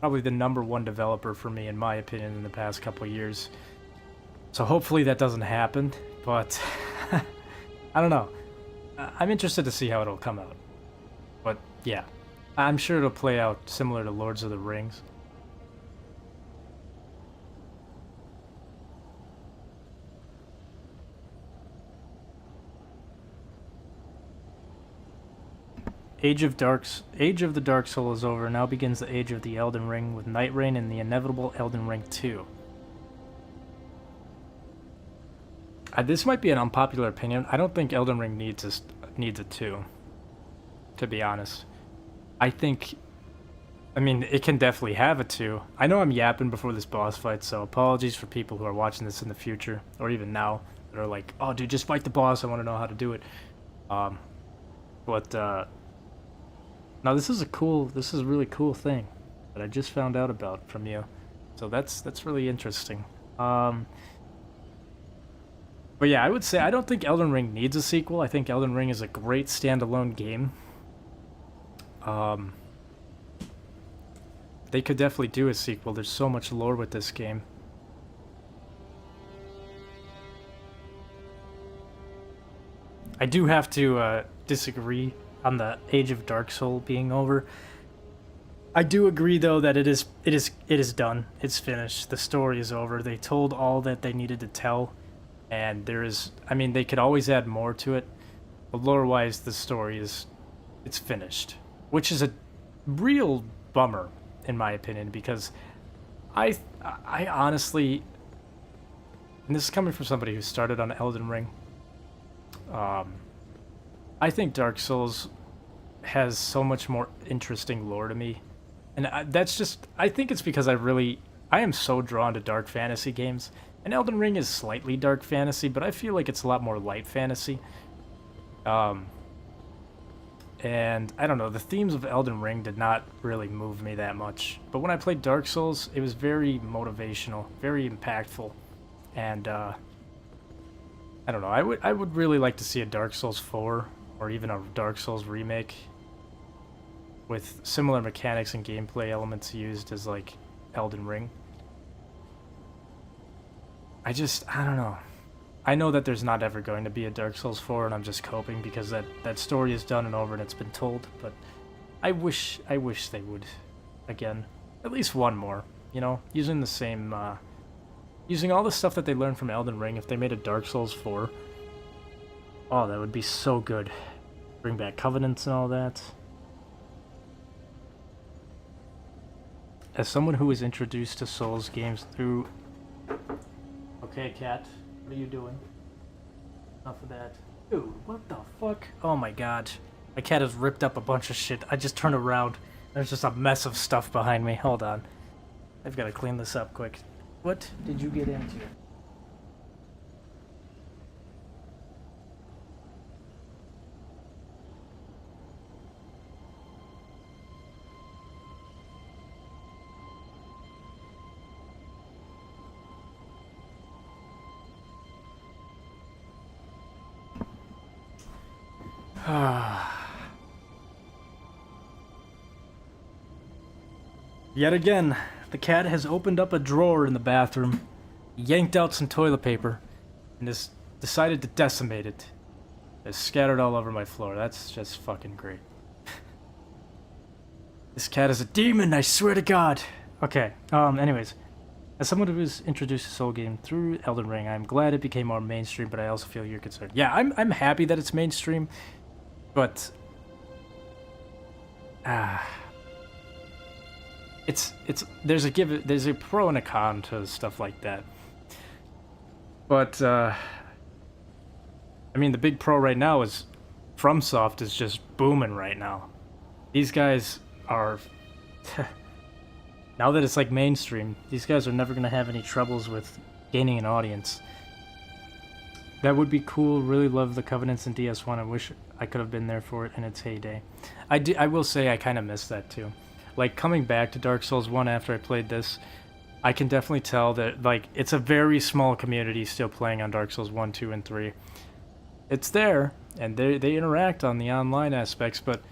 probably the #1 developer for me, in my opinion, in the past couple years. So hopefully that doesn't happen, but I don't know. I'm interested to see how it'll come out. But yeah, I'm sure it'll play out similar to Lords of the Rings. Age of the Dark Soul is over. Now begins the Age of the Elden Ring with Night Rain and the inevitable Elden Ring 2. This might be an unpopular opinion. I don't think Elden Ring needs a 2, to be honest. I mean, it can definitely have a 2. I know I'm yapping before this boss fight, so apologies for people who are watching this in the future, or even now, that are like, oh, dude, just fight the boss, I want to know how to do it. No, this is a really cool thing that I just found out about from you. So that's really interesting. But yeah, I would say I don't think Elden Ring needs a sequel. I think Elden Ring is a great standalone game. They could definitely do a sequel. There's so much lore with this game. I do have to disagree on the Age of Dark Soul being over. I do agree though that it is done. It's finished. The story is over. They told all that they needed to tell, and I mean, they could always add more to it, but lore-wise, the story it's finished, which is a real bummer in my opinion, because I honestly, and this is coming from somebody who started on Elden Ring, I think Dark Souls has so much more interesting lore to me. And I think it's because I am so drawn to dark fantasy games. And Elden Ring is slightly dark fantasy, but I feel like it's a lot more light fantasy. And I don't know, the themes of Elden Ring did not really move me that much. But when I played Dark Souls, it was very motivational, very impactful. And I don't know, I would really like to see a Dark Souls 4 or even a Dark Souls remake with similar mechanics and gameplay elements used as like Elden Ring. I don't know. I know that there's not ever going to be a Dark Souls 4, and I'm just coping because that story is done and over and it's been told, but I wish they would, again, at least one more, you know, using the same, using all the stuff that they learned from Elden Ring. If they made a Dark Souls 4, oh, that would be so good. Bring back Covenants and all that. As someone who was introduced to Souls games through... Okay, cat. What are you doing? Enough of that. Dude, what the fuck? Oh my god. My cat has ripped up a bunch of shit. I just turned around. There's just a mess of stuff behind me. Hold on. I've got to clean this up quick. What did you get into? Yet again, the cat has opened up a drawer in the bathroom, yanked out some toilet paper, and has decided to decimate it. It's scattered all over my floor. That's just fucking great. This cat is a demon, I swear to God. Okay, anyways. As someone who was introduced to Soul game through Elden Ring, I'm glad it became more mainstream, but I also feel you're concerned. Yeah, I'm happy that it's mainstream, but... there's a pro and a con to stuff like that. But I mean, the big pro right now is FromSoft is just booming right now. These guys are now that it's like mainstream, these guys are never gonna have any troubles with gaining an audience. That would be cool. Really love the Covenants in DS1. I wish I could have been there for it in its heyday. I will say I kind of miss that too. Like, coming back to Dark Souls 1 after I played this, I can definitely tell that, like, it's a very small community still playing on Dark Souls 1, 2, and 3. It's there, and they interact on the online aspects, but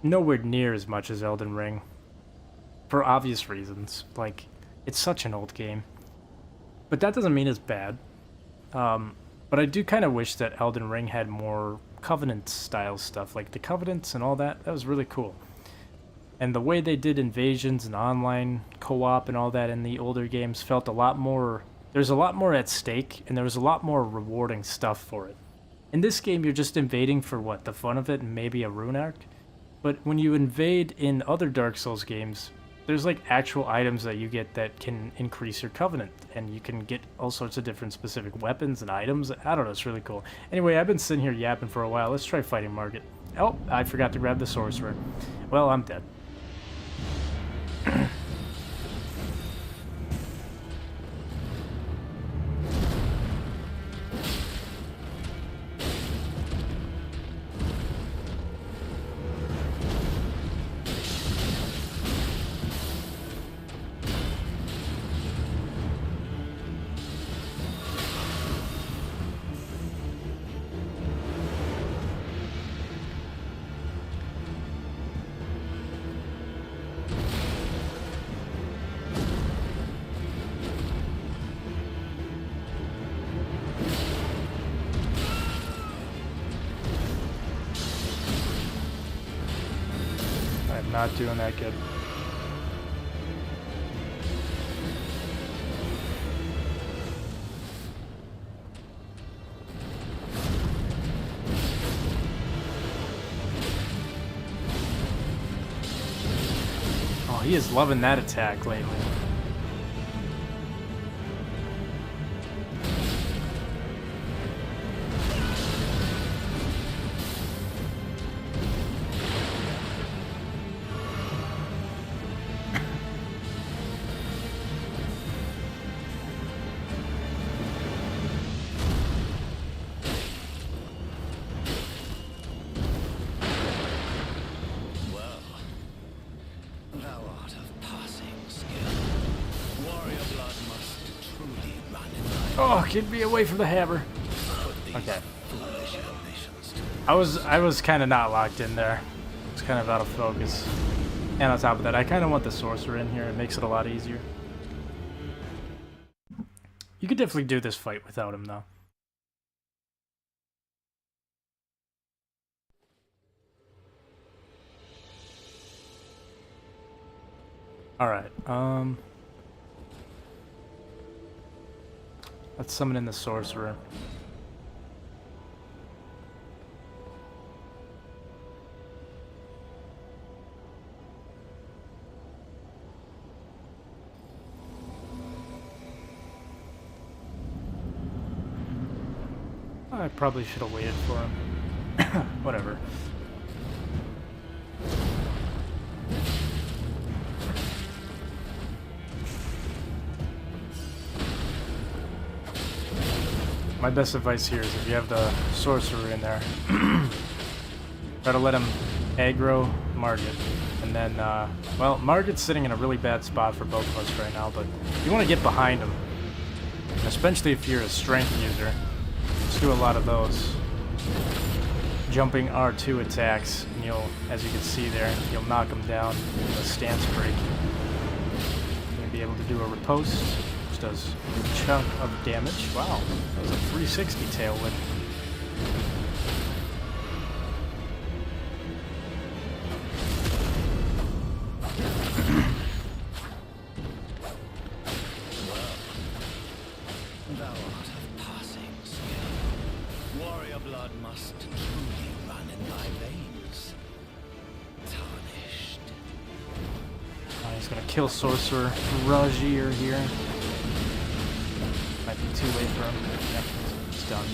nowhere near as much as Elden Ring. for obvious reasons. Like, it's such an old game. But that doesn't mean it's bad. But I do kind of wish that Elden Ring had more Covenant-style stuff, like the Covenants and all that. That was really cool. And the way they did invasions and online co-op and all that in the older games felt a lot more... There's a lot more at stake, and there was a lot more rewarding stuff for it. In this game, you're just invading for, what, the fun of it and maybe a rune arc? But when you invade in other Dark Souls games, there's like actual items that you get that can increase your Covenant, and you can get all sorts of different specific weapons and items. I don't know, it's really cool. Anyway, I've been sitting here yapping for a while. Let's try fighting Margit. Oh, I forgot to grab the sorcerer. Well, I'm dead. I'm not doing that good. Oh, he is loving that attack lately. Oh, get me away from the hammer. Okay. I was kind of not locked in there. It's kind of out of focus. And on top of that, I kind of want the sorcerer in here. It makes it a lot easier. You could definitely do this fight without him, though. Alright, let's summon in the sorcerer. I probably should have waited for him. Whatever. My best advice here is if you have the sorcerer in there, try to let him aggro Margit. And then, well, Margit's sitting in a really bad spot for both of us right now, but you want to get behind him. Especially if you're a strength user. Let's do a lot of those. Jumping R2 attacks, and you'll, as you can see there, you'll knock him down with a stance break. You're going to be able to do a riposte. Does a chunk of damage. Wow, that was a 360 tailwind. Thou art of passing skill. Warrior blood must truly run in thy veins. Tarnished. He's gonna kill Sorcerer Rajir here. Might be too late for him. Yep, it's done.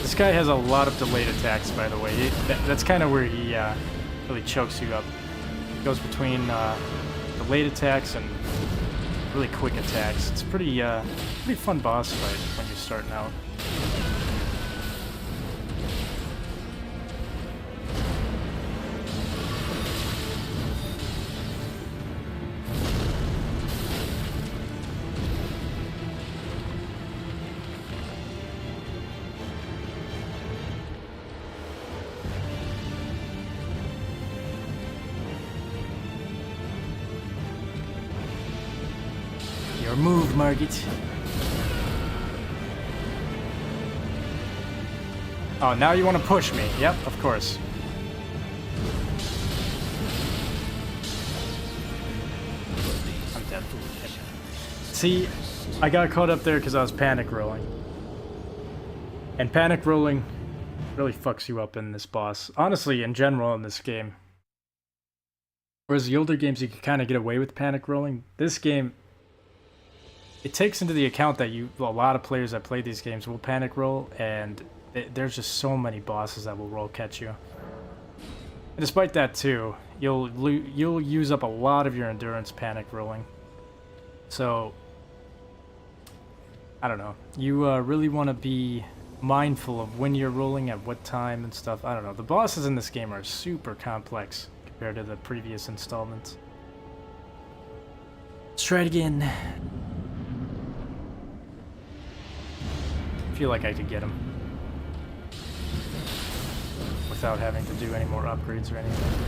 This guy has a lot of delayed attacks, by the way. That's kind of where he really chokes you up. He goes between delayed attacks and really quick attacks. It's pretty fun boss fight when you're starting out. move, Margit. Oh, now you want to push me. Yep, of course. I'm dead. See, I got caught up there because I was panic rolling. And panic rolling really fucks you up in this boss. Honestly, in general in this game. Whereas the older games you could kind of get away with panic rolling. This game, it takes into the account that a lot of players that play these games will panic roll, and there's just so many bosses that will roll catch you. And despite that too, you'll use up a lot of your endurance panic rolling. So I don't know. You really want to be mindful of when you're rolling at what time and stuff. I don't know. The bosses in this game are super complex compared to the previous installments. Let's try it again. I feel like I could get him without having to do any more upgrades or anything.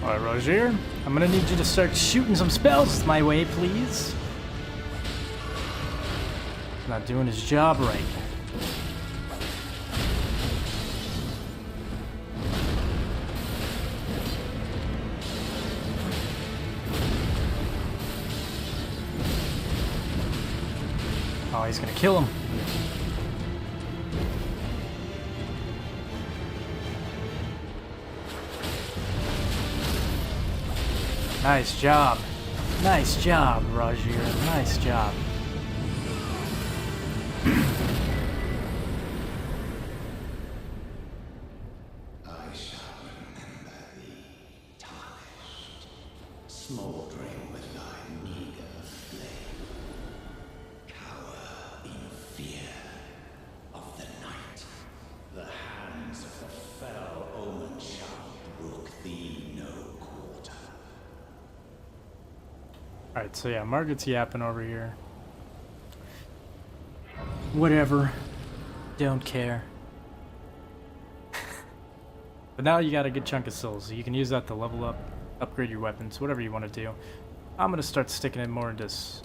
Alright, Roger, I'm gonna need you to start shooting some spells my way, please. He's not doing his job right. Oh, he's gonna kill him. Nice job. Nice job, Roger. Nice job. I shall remember thee, Tarnished, smouldering with thy meager flame. Cower in fear of the night. The hands of the fell omen shall brook thee no quarter. Alright, so yeah, Margaret's yapping over here. Whatever. Don't care. But now you got a good chunk of souls, so you can use that to level up, upgrade your weapons, whatever you want to do. I'm going to start sticking in more into this.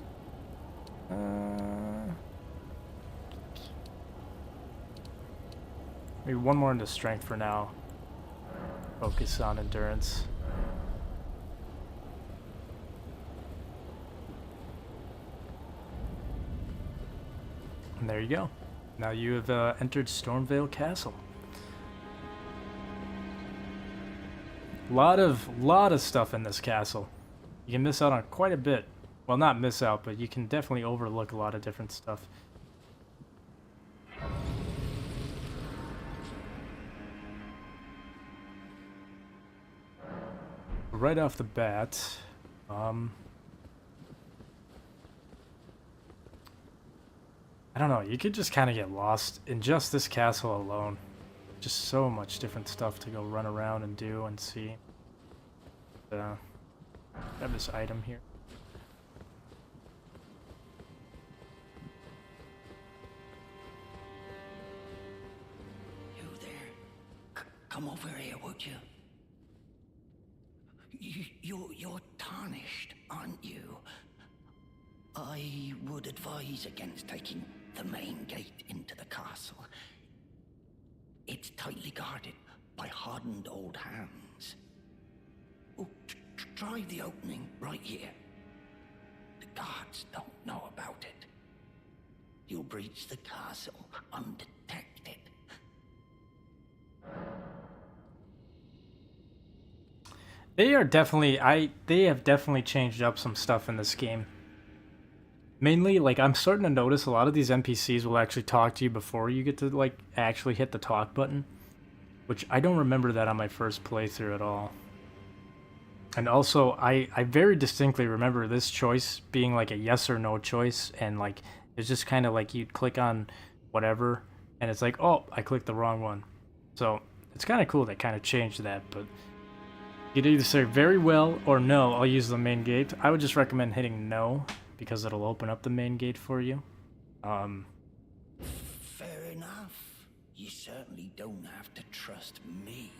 Maybe one more into strength for now. Focus on endurance. And there you go. Now you have entered Stormvale Castle. Lot of stuff in this castle. You can miss out on quite a bit. Well, not miss out, but you can definitely overlook a lot of different stuff. Right off the bat, I don't know, you could just kind of get lost in just this castle alone. Just so much different stuff to go run around and do and see. Grab this item here. You there? Come over here, would you? You're tarnished, aren't you? I would advise against taking the main gate into the castle. It's tightly guarded by hardened old hands. Oh, try the opening right here. The guards don't know about it. You'll breach the castle undetected. They are definitely they have definitely changed up some stuff in this game. Mainly, like, I'm starting to notice a lot of these NPCs will actually talk to you before you get to, like, actually hit the talk button. Which I don't remember that on my first playthrough at all. And also, I very distinctly remember this choice being, like, a yes or no choice. And, like, it's just kind of like you'd click on whatever. And it's like, oh, I clicked the wrong one. So, it's kind of cool they kind of changed that. But you'd either say very well or no, I'll use the main gate. I would just recommend hitting no, because it'll open up the main gate for you. Fair enough. You certainly don't have to trust me.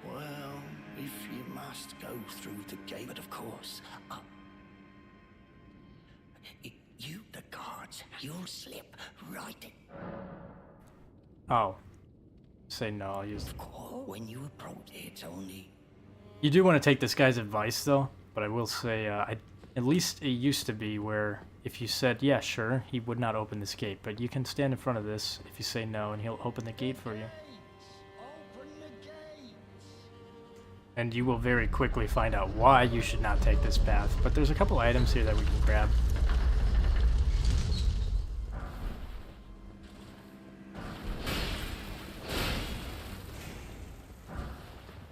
Well, if you must go through the gate, but of course, you, the guards, you'll slip right in. Oh. Say no, I'll use the... When you approach, it's only... You do want to take this guy's advice, though, but I will say, at least it used to be where if you said, yeah, sure, he would not open this gate, but you can stand in front of this if you say no, and he'll open the gate for you. Open the gates! And you will very quickly find out why you should not take this path, but there's a couple items here that we can grab.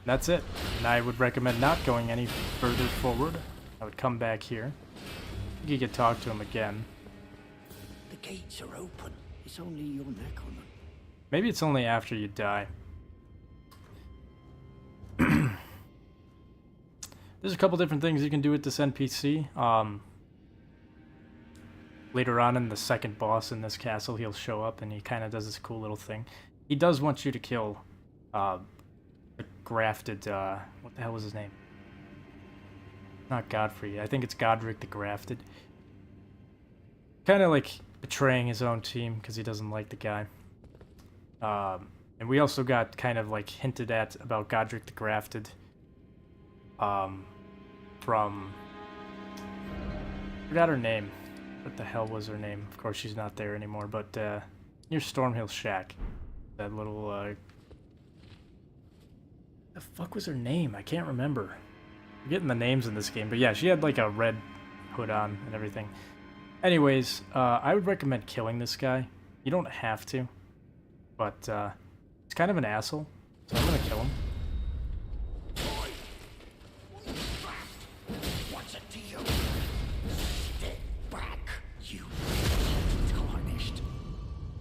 That's it, and I would recommend not going any further forward. I would come back here. You could talk to him again. The gates are open. It's only your neck on them. Maybe it's only after you die. There's a couple different things you can do with this NPC. Later on in the second boss in this castle, he'll show up and he kind of does this cool little thing. He does want you to kill the grafted, what the hell was his name? Not Godfrey. I think it's Godric the Grafted. Kind of like betraying his own team because he doesn't like the guy. And we also got kind of like hinted at about Godric the Grafted from... forgot her name. What the hell was her name? Of course she's not there anymore, but near Stormhill Shack. That little... the fuck was her name? I can't remember. I'm getting the names in this game, but yeah, she had like a red hood on and everything. Anyways, I would recommend killing this guy. You don't have to, but he's kind of an asshole, so I'm gonna kill him. What's it to you? Step back, you tarnished.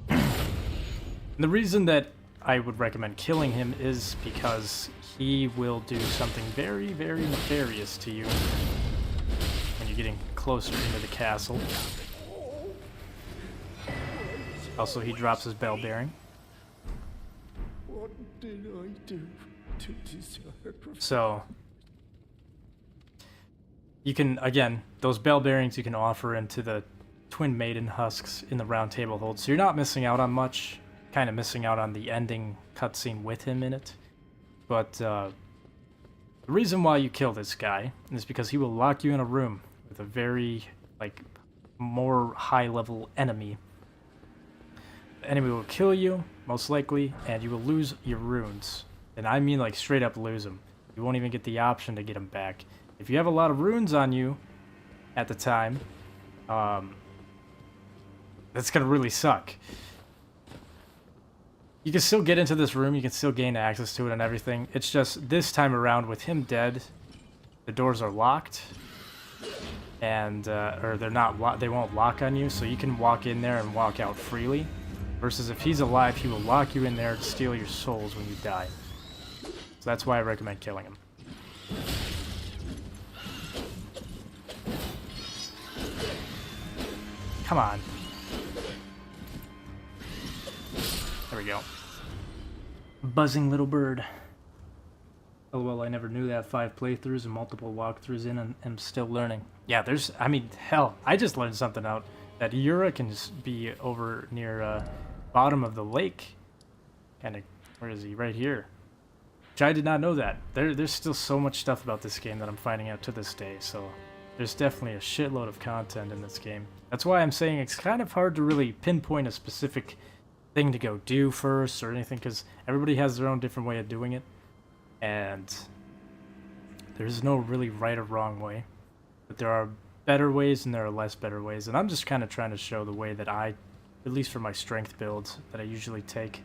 And the reason that I would recommend killing him is because he will do something very, very nefarious to you when you're getting closer into the castle. Also, he drops his bell bearing. What did I do to deserve? So, you can, again, those bell bearings you can offer into the Twin Maiden husks in the Round Table hold, so you're not missing out on much. Kind of missing out on the ending cutscene with him in it. But the reason why you kill this guy is because he will lock you in a room with a very, like, more high-level enemy. The enemy will kill you, most likely, and you will lose your runes. And I mean, like, straight up lose them. You won't even get the option to get them back. If you have a lot of runes on you at the time, that's gonna really suck. You can still get into this room, you can still gain access to it and everything. It's just this time around with him dead, the doors are locked, and or they're not they won't lock on you, so you can walk in there and walk out freely. Versus if he's alive, he will lock you in there and steal your souls when you die. So that's why I recommend killing him. Come on. There we go. Buzzing little bird. Oh well, I never knew that. 5 playthroughs and multiple walkthroughs in, and I'm still learning. Yeah, there's, I mean, hell, I just learned something out. That Yura can just be over near bottom of the lake. Kind of, where is he? Right here. which I did not know that. There's still so much stuff about this game that I'm finding out to this day, so there's definitely a shitload of content in this game. That's why I'm saying it's kind of hard to really pinpoint a specific thing to go do first or anything, because everybody has their own different way of doing it, and there's no really right or wrong way, but there are better ways and there are less better ways, and I'm just kind of trying to show the way that I, at least for my strength builds, that I usually take.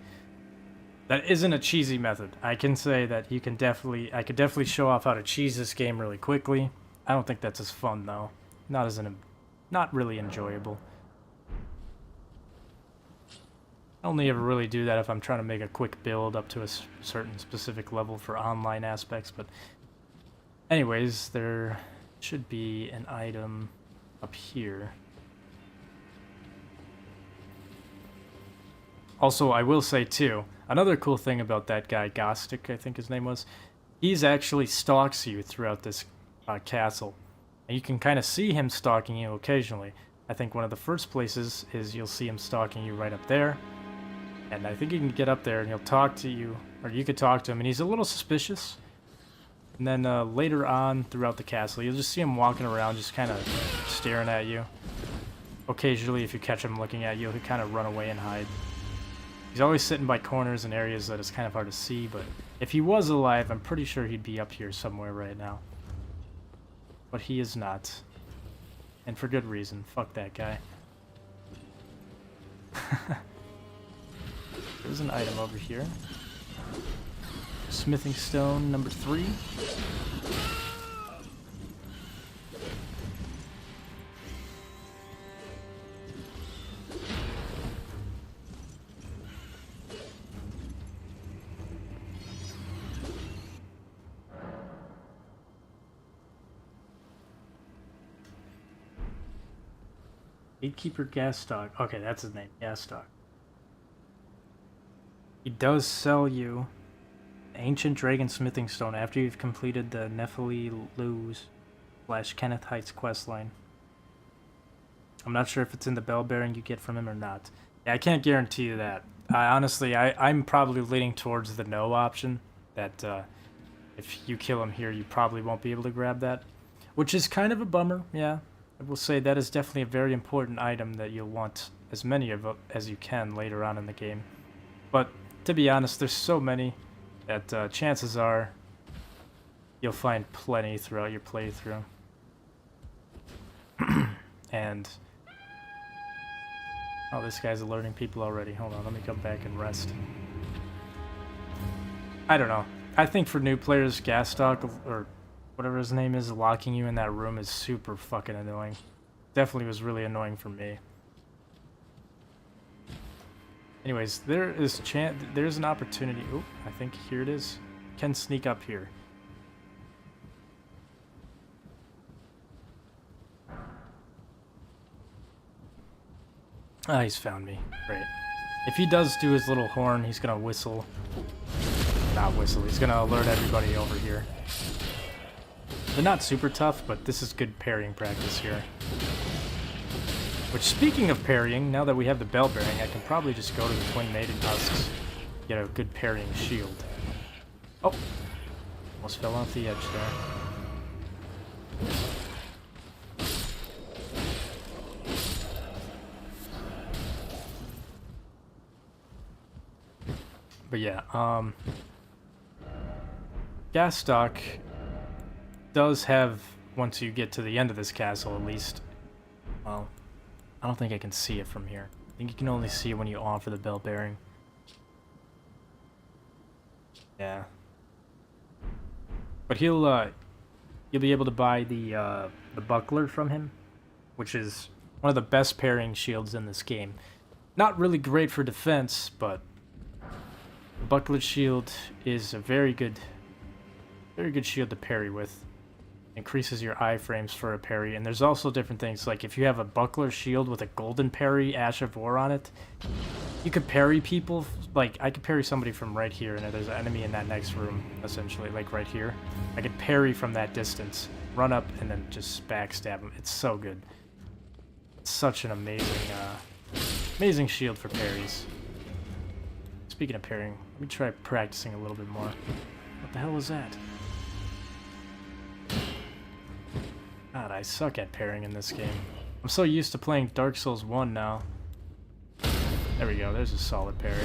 That isn't a cheesy method. I can say that I could definitely show off how to cheese this game really quickly. I don't think that's as fun though. Not really enjoyable. I only ever really do that if I'm trying to make a quick build up to a certain specific level for online aspects, but anyways, there should be an item up here. Also, I will say too, another cool thing about that guy, xAustishx, I think his name was, he's actually stalks you throughout this castle. And you can kind of see him stalking you occasionally. I think one of the first places is you'll see him stalking you right up there. And I think you can get up there and he'll talk to you, or you could talk to him, and he's a little suspicious. And then later on throughout the castle, you'll just see him walking around, just kind of staring at you. Occasionally, if you catch him looking at you, he'll kind of run away and hide. He's always sitting by corners and areas that it's kind of hard to see, but if he was alive, I'm pretty sure he'd be up here somewhere right now. But he is not. And for good reason. Fuck that guy. There's an item over here. Smithing stone number 3. Gatekeeper Gastock. Okay, that's his name. Gastock. He does sell you Ancient Dragon Smithing Stone after you've completed the Nephili Luz / Kenneth Heights questline. I'm not sure if it's in the bell bearing you get from him or not. Yeah, I can't guarantee you that. Honestly, I'm probably leaning towards the no option. That if you kill him here, you probably won't be able to grab that. Which is kind of a bummer, yeah. I will say that is definitely a very important item that you'll want as many of as you can later on in the game. But to be honest, there's so many that chances are you'll find plenty throughout your playthrough. And oh, this guy's alerting people already. Hold on, let me come back and rest. I don't know. I think for new players, Gastock or whatever his name is, locking you in that room is super fucking annoying. Definitely was really annoying for me. Anyways, there's an opportunity. Oh, I think here it is. Can sneak up here. Ah, he's found me. Great. If he does do his little horn, he's gonna whistle. Not whistle, he's gonna alert everybody over here. They're not super tough, but this is good parrying practice here. Which, speaking of parrying, now that we have the bell bearing, I can probably just go to the Twin Maiden Husks, get a good parrying shield. Oh! Almost fell off the edge there. But yeah, Gastock does have, once you get to the end of this castle at least, well, I don't think I can see it from here. I think you can only see it when you offer the bell bearing. Yeah. But you'll be able to buy the buckler from him, which is one of the best parrying shields in this game. Not really great for defense, but the buckler shield is a very good shield to parry with. Increases your iframes for a parry, and there's also different things, like if you have a buckler shield with a golden parry Ash of War on it, you could parry people. Like, I could parry somebody from right here, and there's an enemy in that next room, essentially, like right here. I could parry from that distance, run up, and then just backstab him. It's so good. It's such an amazing shield for parries. Speaking of parrying, let me try practicing a little bit more. What the hell was that? God, I suck at parrying in this game. I'm so used to playing Dark Souls 1 now. There we go, there's a solid parry.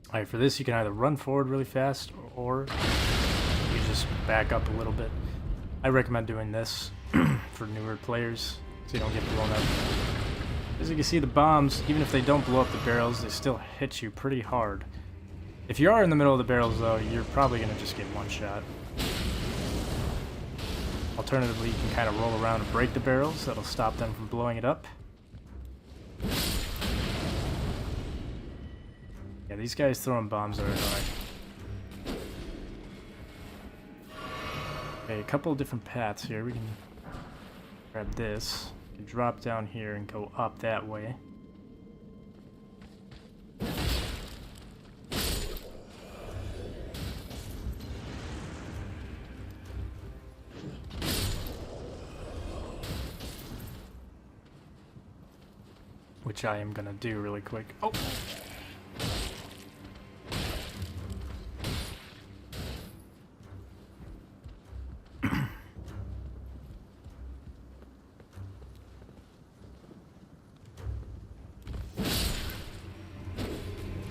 Alright, for this you can either run forward really fast, or you just back up a little bit. I recommend doing this for newer players, so you don't get blown up. As you can see, the bombs, even if they don't blow up the barrels, they still hit you pretty hard. If you are in the middle of the barrels, though, you're probably going to just get one shot. Alternatively, you can kind of roll around and break the barrels. That'll stop them from blowing it up. Yeah, these guys throwing bombs are annoying. Okay, a couple of different paths here. We can grab this. We can drop down here and go up that way. Which I am gonna do really quick. Oh!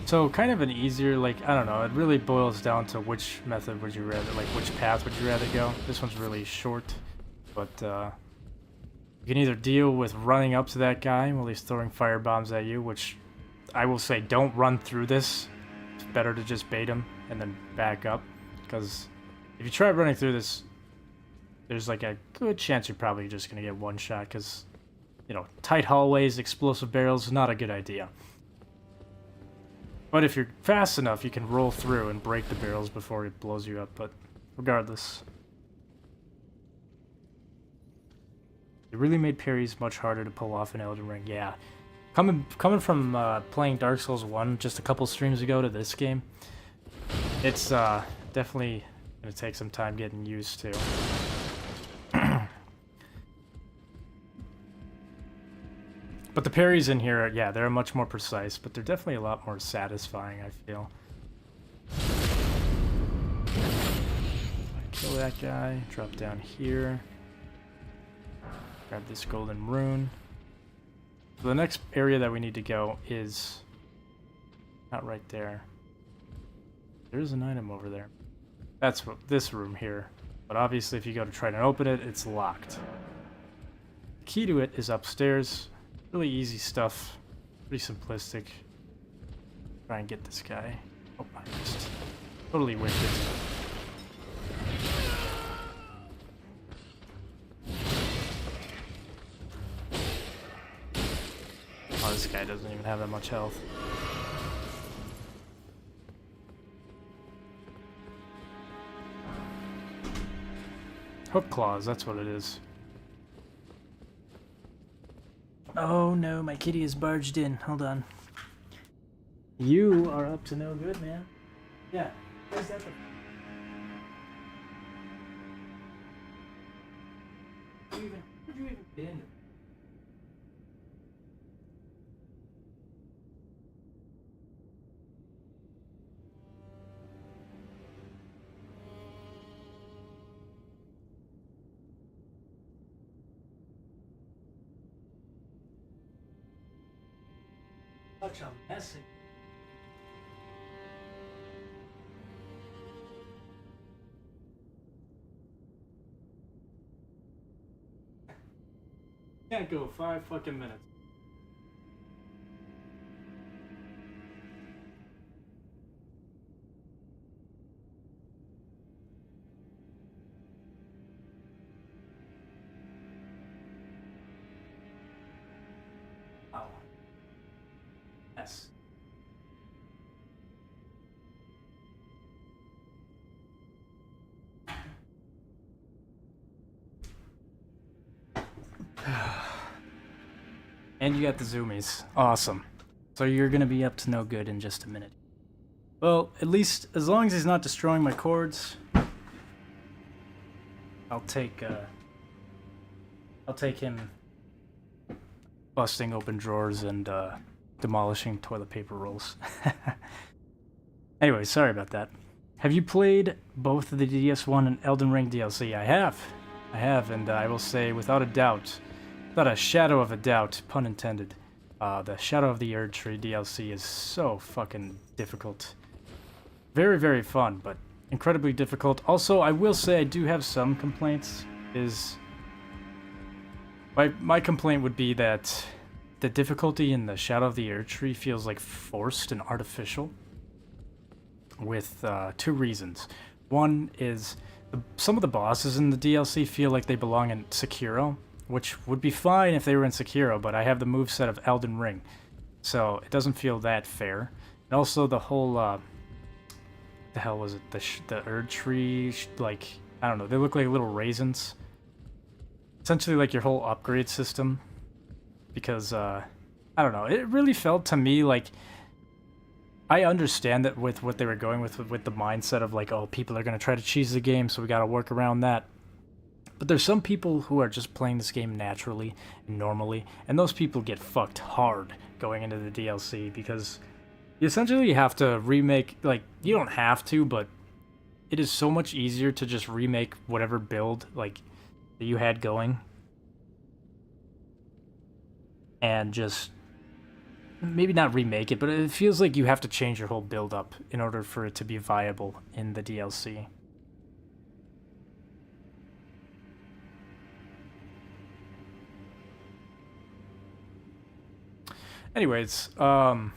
So kind of an easier, like, I don't know, it really boils down to which method would you rather, like which path would you rather go. This one's really short, but you can either deal with running up to that guy while he's throwing fire bombs at you, which I will say don't run through this. It's better to just bait him and then back up, because if you try running through this, there's like a good chance you're probably just going to get one shot, because, you know, tight hallways, explosive barrels, not a good idea. But if you're fast enough, you can roll through and break the barrels before it blows you up, but regardless. It really made parries much harder to pull off in Elden Ring, yeah. Coming from playing Dark Souls 1 just a couple streams ago to this game, it's definitely going to take some time getting used to. But the parries in here, yeah, they're much more precise, but they're definitely a lot more satisfying, I feel. Kill that guy, drop down here. Grab this golden rune. So the next area that we need to go is not right there. There's an item over there. That's what, this room here. But obviously if you go to try to open it, it's locked. The key to it is upstairs. Really easy stuff. Pretty simplistic. Try and get this guy. Oh, I just totally whiffed it. Oh, this guy doesn't even have that much health. Hook claws, that's what it is. Oh no, my kitty is barged in. Hold on. You are up to no good, man. Yeah. Where's that? Where'd you even get in? Such a message. Can't go 5 fucking minutes. Oh. Yes. And you got the zoomies. Awesome. So you're gonna be up to no good in just a minute. Well, at least as long as he's not destroying my cords, I'll take him busting open drawers and demolishing toilet paper rolls. Anyway, sorry about that. Have you played both of the DS1 and Elden Ring DLC? I have, and I will say without a doubt, without a shadow of a doubt, pun intended, the Shadow of the Erdtree DLC is so fucking difficult. Very, very fun, but incredibly difficult. Also, I will say I do have some complaints. My complaint would be that the difficulty in the Shadow of the Erdtree feels like forced and artificial, with 2 reasons. One is some of the bosses in the DLC feel like they belong in Sekiro, which would be fine if they were in Sekiro, but I have the moveset of Elden Ring, so it doesn't feel that fair. And also the whole, the hell was it? The Erdtree, like, I don't know, they look like little raisins. Essentially like your whole upgrade system, because, I don't know, it really felt to me like, I understand that with what they were going with the mindset of like, oh, people are going to try to cheese the game, so we got to work around that. But there's some people who are just playing this game naturally and normally, and those people get fucked hard going into the DLC, because you essentially have to remake, like, you don't have to, but it is so much easier to just remake whatever build, like, that you had going. And just, maybe not remake it, but it feels like you have to change your whole build up in order for it to be viable in the DLC. Anyways, I've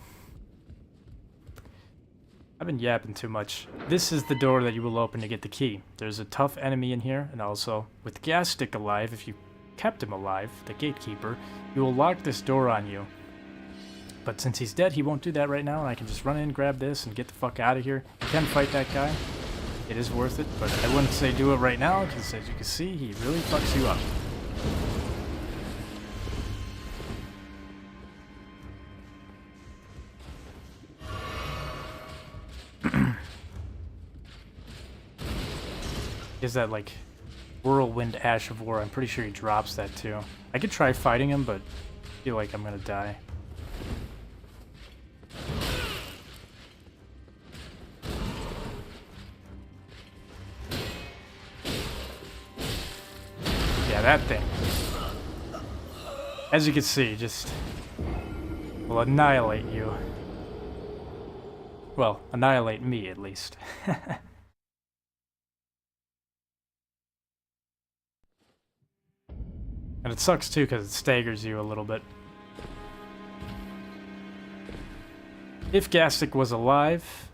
been yapping too much. This is the door that you will open to get the key. There's a tough enemy in here, and also, with Gastick alive, if you kept him alive, the gatekeeper, he will lock this door on you. But since he's dead, he won't do that right now, and I can just run in, grab this, and get the fuck out of here. You can fight that guy. It is worth it, but I wouldn't say do it right now, because as you can see, he really fucks you up. Is that like whirlwind ash of war? I'm pretty sure he drops that too. I could try fighting him, but I feel like I'm gonna die. Yeah, that thing. As you can see, just will annihilate you. Well, annihilate me at least. And it sucks too because it staggers you a little bit. If Gastick was alive,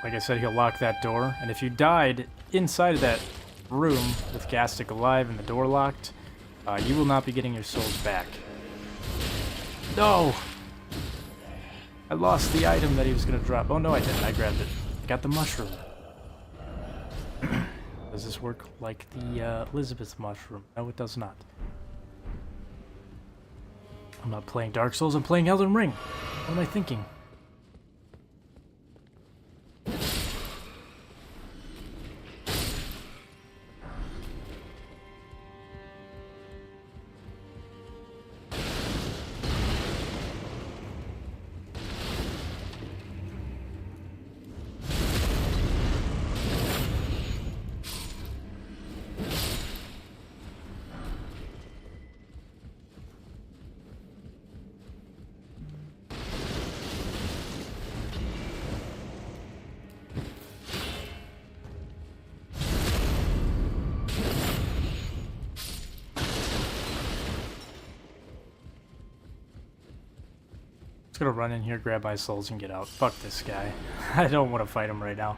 like I said, he'll lock that door. And if you died inside of that room with Gastick alive and the door locked, you will not be getting your souls back. No! I lost the item that he was going to drop. Oh no, I didn't. I grabbed it. I got the mushroom. Does this work like the Elizabeth mushroom? No, it does not. I'm not playing Dark Souls, I'm playing Elden Ring. What am I thinking? Gonna run in here, grab my souls, and get out. Fuck this guy. I don't want to fight him right now.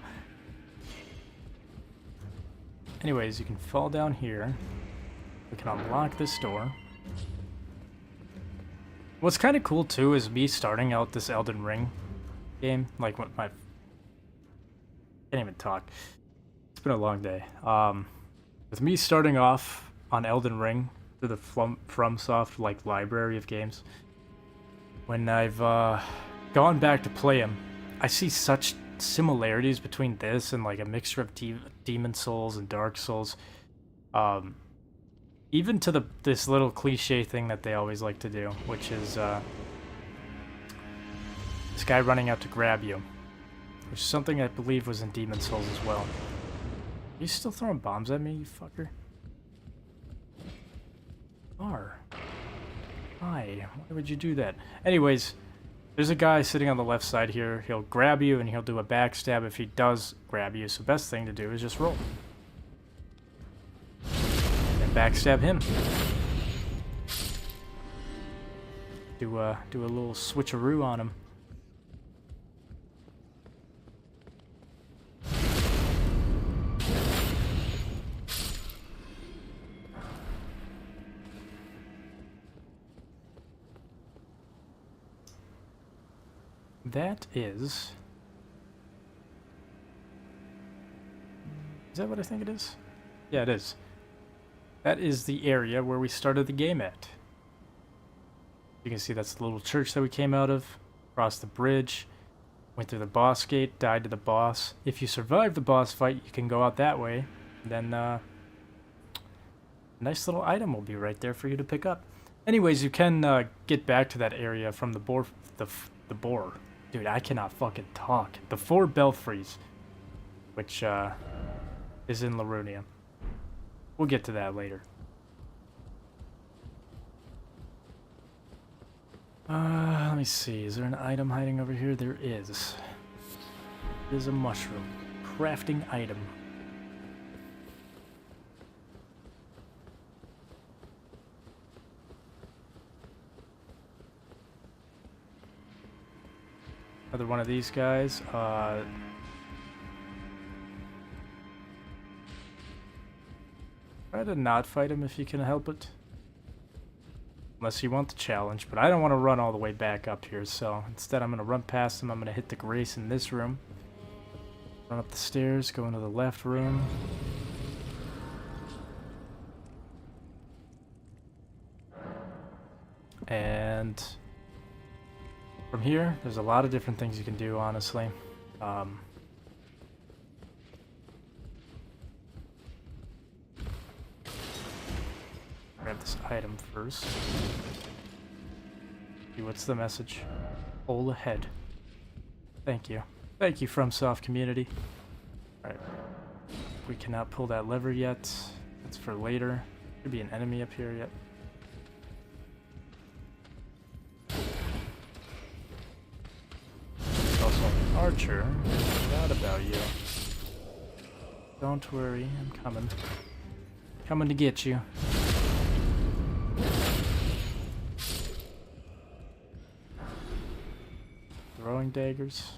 Anyways, you can fall down here. We can unlock this door. What's kind of cool too is me starting out this Elden Ring game. Like what my... Can't even talk. It's been a long day. With me starting off on Elden Ring through the FromSoft like library of games. When I've gone back to play him, I see such similarities between this and like a mixture of Demon Souls and Dark Souls. Even to this little cliche thing that they always like to do, which is this guy running out to grab you. Which is something I believe was in Demon Souls as well. Are you still throwing bombs at me, you fucker? Why? Why would you do that? Anyways, there's a guy sitting on the left side here. He'll grab you and he'll do a backstab if he does grab you. So best thing to do is just roll. And backstab him. Do a little switcheroo on him. That is that what I think it is? Yeah, it is. That is the area where we started the game at. You can see that's the little church that we came out of. Crossed the bridge. Went through the boss gate. Died to the boss. If you survive the boss fight, you can go out that way. Then, a nice little item will be right there for you to pick up. Anyways, you can get back to that area from the boar. The boar. Dude, I cannot fucking talk. The 4 belfries, which is in Larunia. We'll get to that later. Let me see. Is there an item hiding over here? There is. There's a mushroom. Crafting item. Another one of these guys. Try to not fight him if you can help it. Unless you want the challenge, but I don't want to run all the way back up here, so instead I'm going to run past him. I'm going to hit the grace in this room. Run up the stairs, go into the left room. And from here, there's a lot of different things you can do, honestly. Grab this item first. See, what's the message? Hole ahead. Thank you. Thank you, FromSoft community. Alright. We cannot pull that lever yet. That's for later. Could be an enemy up here yet. Also an archer. Forgot about you. Don't worry, I'm coming. Coming to get you. Throwing daggers.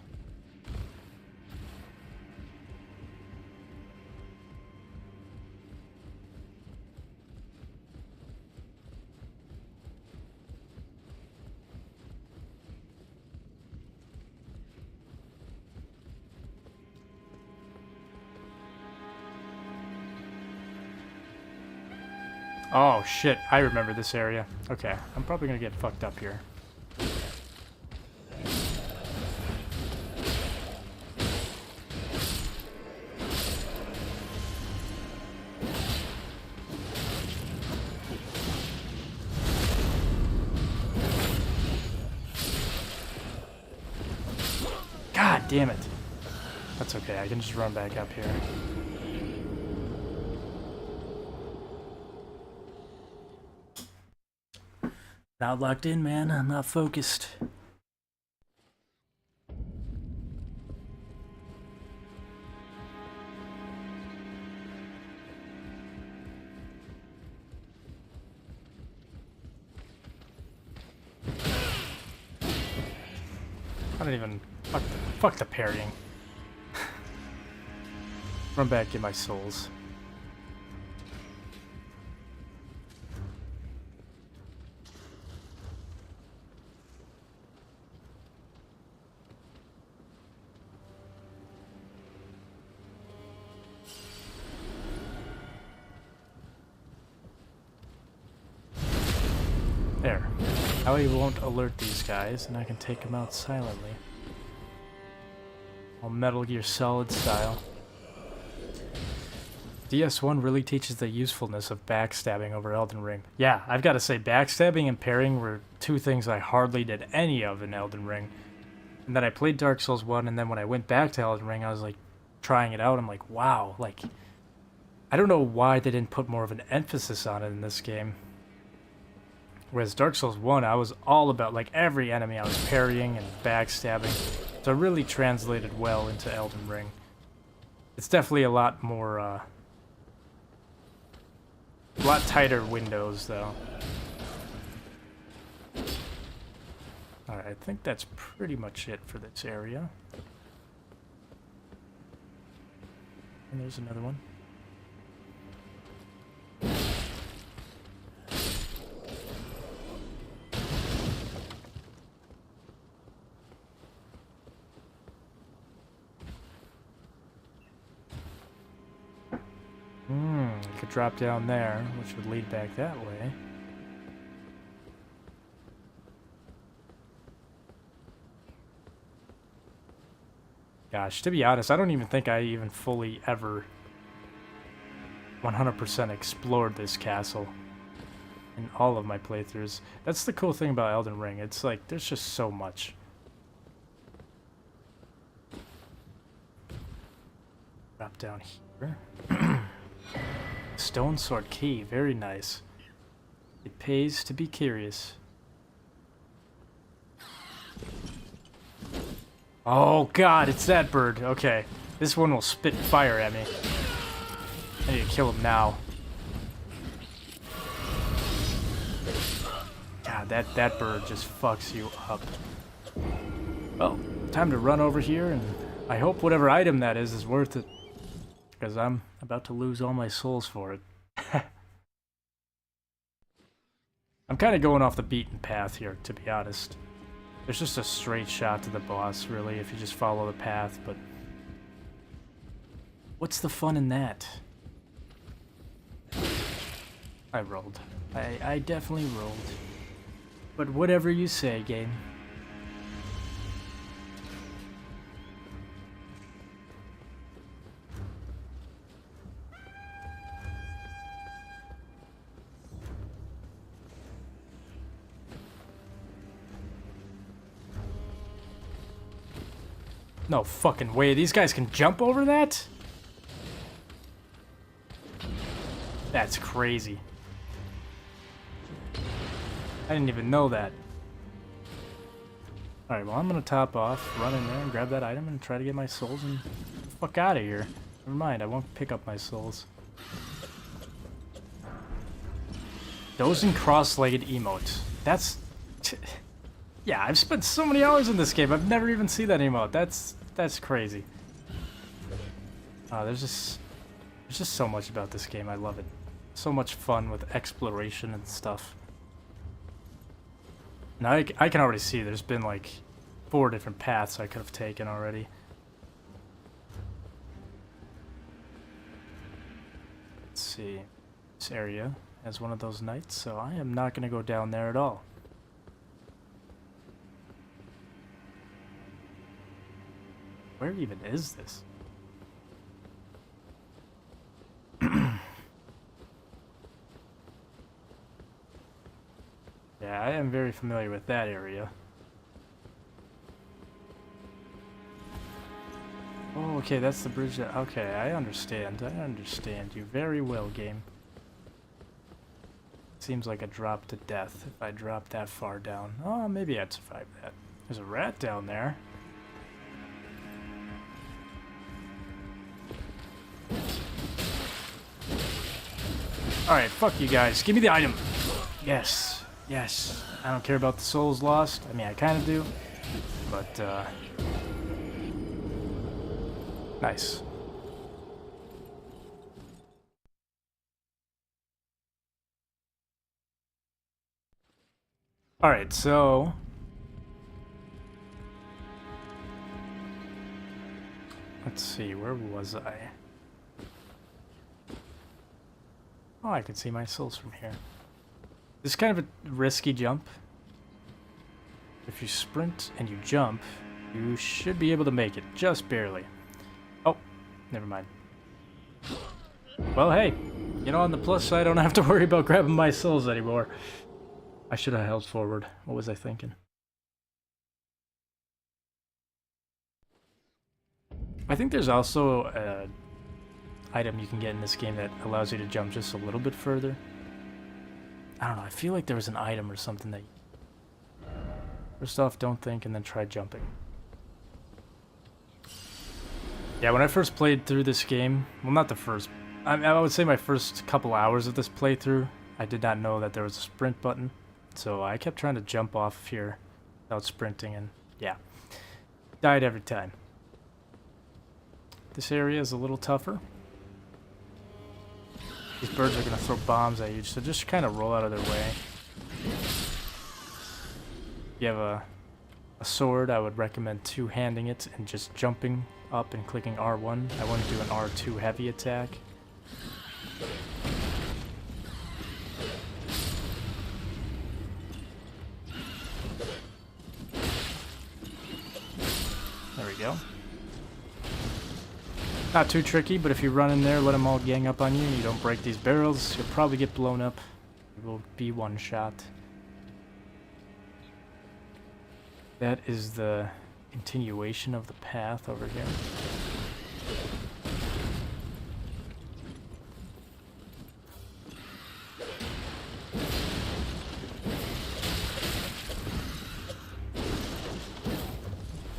Oh shit, I remember this area. Okay, I'm probably gonna get fucked up here. God damn it. That's okay, I can just run back up here. Not locked in, man. I'm not focused. I don't even... Fuck the parrying. Run back, get my souls. There. Now he won't alert these guys, and I can take them out silently. All Metal Gear Solid style. DS1 really teaches the usefulness of backstabbing over Elden Ring. Yeah, I've got to say, backstabbing and parrying were two things I hardly did any of in Elden Ring. And then I played Dark Souls 1, and then when I went back to Elden Ring, I was like, trying it out, I'm like, wow, like, I don't know why they didn't put more of an emphasis on it in this game. Whereas Dark Souls 1, I was all about, like, every enemy I was parrying and backstabbing. So it really translated well into Elden Ring. It's definitely a lot more, a lot tighter windows, though. Alright, I think that's pretty much it for this area. And there's another one. Could drop down there, which would lead back that way. Gosh, to be honest, I don't even think I even fully ever 100% explored this castle in all of my playthroughs. That's the cool thing about Elden Ring. It's like, there's just so much. Drop down here. Stone sword key, very nice. It pays to be curious. Oh god, it's that bird. Okay, this one will spit fire at me. I need to kill him now. God, that bird just fucks you up. Well, time to run over here, and I hope whatever item that is worth it. Because I'm about to lose all my souls for it. I'm kind of going off the beaten path here, to be honest. There's just a straight shot to the boss, really, if you just follow the path, but... what's the fun in that? I rolled. I definitely rolled. But whatever you say, game. No fucking way. These guys can jump over that? That's crazy. I didn't even know that. Alright, well, I'm gonna top off, run in there, and grab that item, and try to get my souls, and get the fuck out of here. Never mind, I won't pick up my souls. Dozing cross-legged emote. That's... yeah, I've spent so many hours in this game. I've never even seen that emote. That's crazy. There's just so much about this game. I love it. So much fun with exploration and stuff. Now I can already see there's been like 4 different paths I could have taken already. Let's see. This area has one of those knights, so I am not going to go down there at all. Where even is this? Yeah, I am very familiar with that area. Oh, okay, that's the bridge that... okay, I understand. I understand you very well, game. Seems like a drop to death if I drop that far down. Oh, maybe I'd survive that. There's a rat down there. Alright, fuck you guys. Give me the item. Yes. Yes. I don't care about the souls lost. I mean, I kind of do. But, nice. Alright, so... let's see, where was I? Oh, I can see my souls from here. This is kind of a risky jump. If you sprint and you jump, you should be able to make it, just barely. Oh, never mind. Well, hey, you know, on the plus side, I don't have to worry about grabbing my souls anymore. I should have held forward. What was I thinking? I think there's also an item you can get in this game that allows you to jump just a little bit further. I don't know, I feel like there was an item or something that... First off, don't think, and then try jumping. Yeah, when I first played through this game, well, not the first... I would say my first couple hours of this playthrough, I did not know that there was a sprint button. So I kept trying to jump off here without sprinting, and yeah, died every time. This area is a little tougher. These birds are going to throw bombs at you, so just kind of roll out of their way. If you have a sword, I would recommend two-handing it and just jumping up and clicking R1. I wouldn't do an R2 heavy attack. There we go. Not too tricky, but if you run in there, let them all gang up on you, you don't break these barrels, you'll probably get blown up. It will be one shot. That is the continuation of the path over here.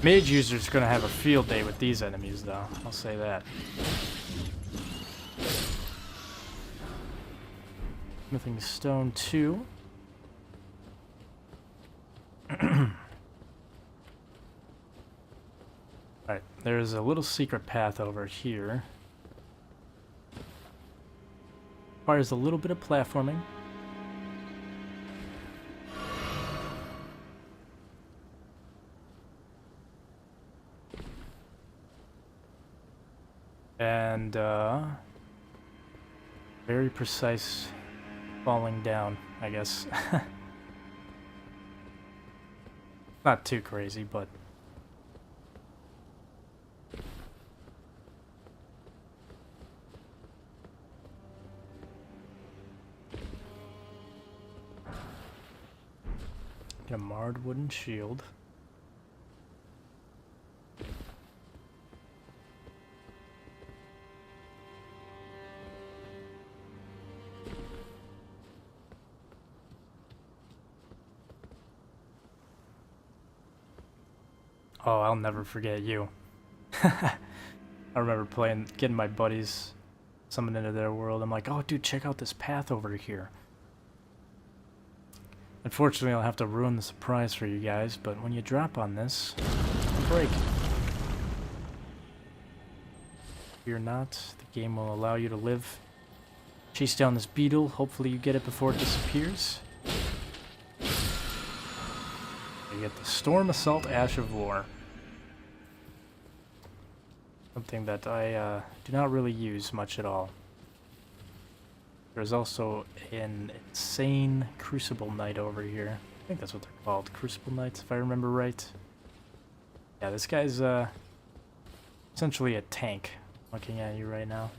Mage user's gonna have a field day with these enemies, though. I'll say that. Smithing stone 2. Alright, there's a little secret path over here. Requires a little bit of platforming. And, very precise falling down, I guess. Not too crazy, but... Get a marred wooden shield. Oh, I'll never forget you. I remember getting my buddies summoned into their world. I'm like, oh, dude, check out this path over here. Unfortunately, I'll have to ruin the surprise for you guys, but when you drop on this, it'll break. Fear not, the game will allow you to live. Chase down this beetle, hopefully you get it before it disappears. You get the Storm Assault Ash of War. Something that I do not really use much at all. There's also an insane Crucible Knight over here. I think that's what they're called, Crucible Knights, if I remember right. Yeah, this guy's essentially a tank looking at you right now.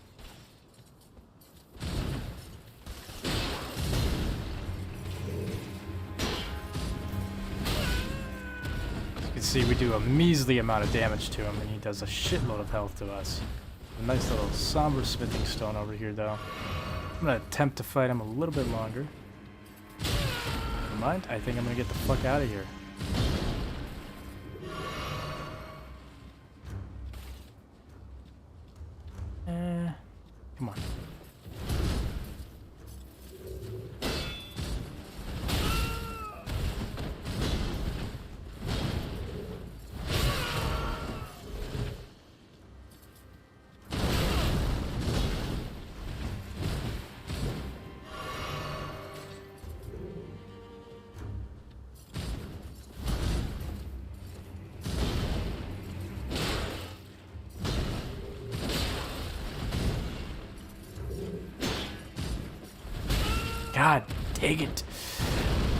You can see we do a measly amount of damage to him, and he does a shitload of health to us. A nice little somber smithing stone over here, though. I'm gonna attempt to fight him a little bit longer. Never mind, I think I'm gonna get the fuck out of here. Come on. God dang it.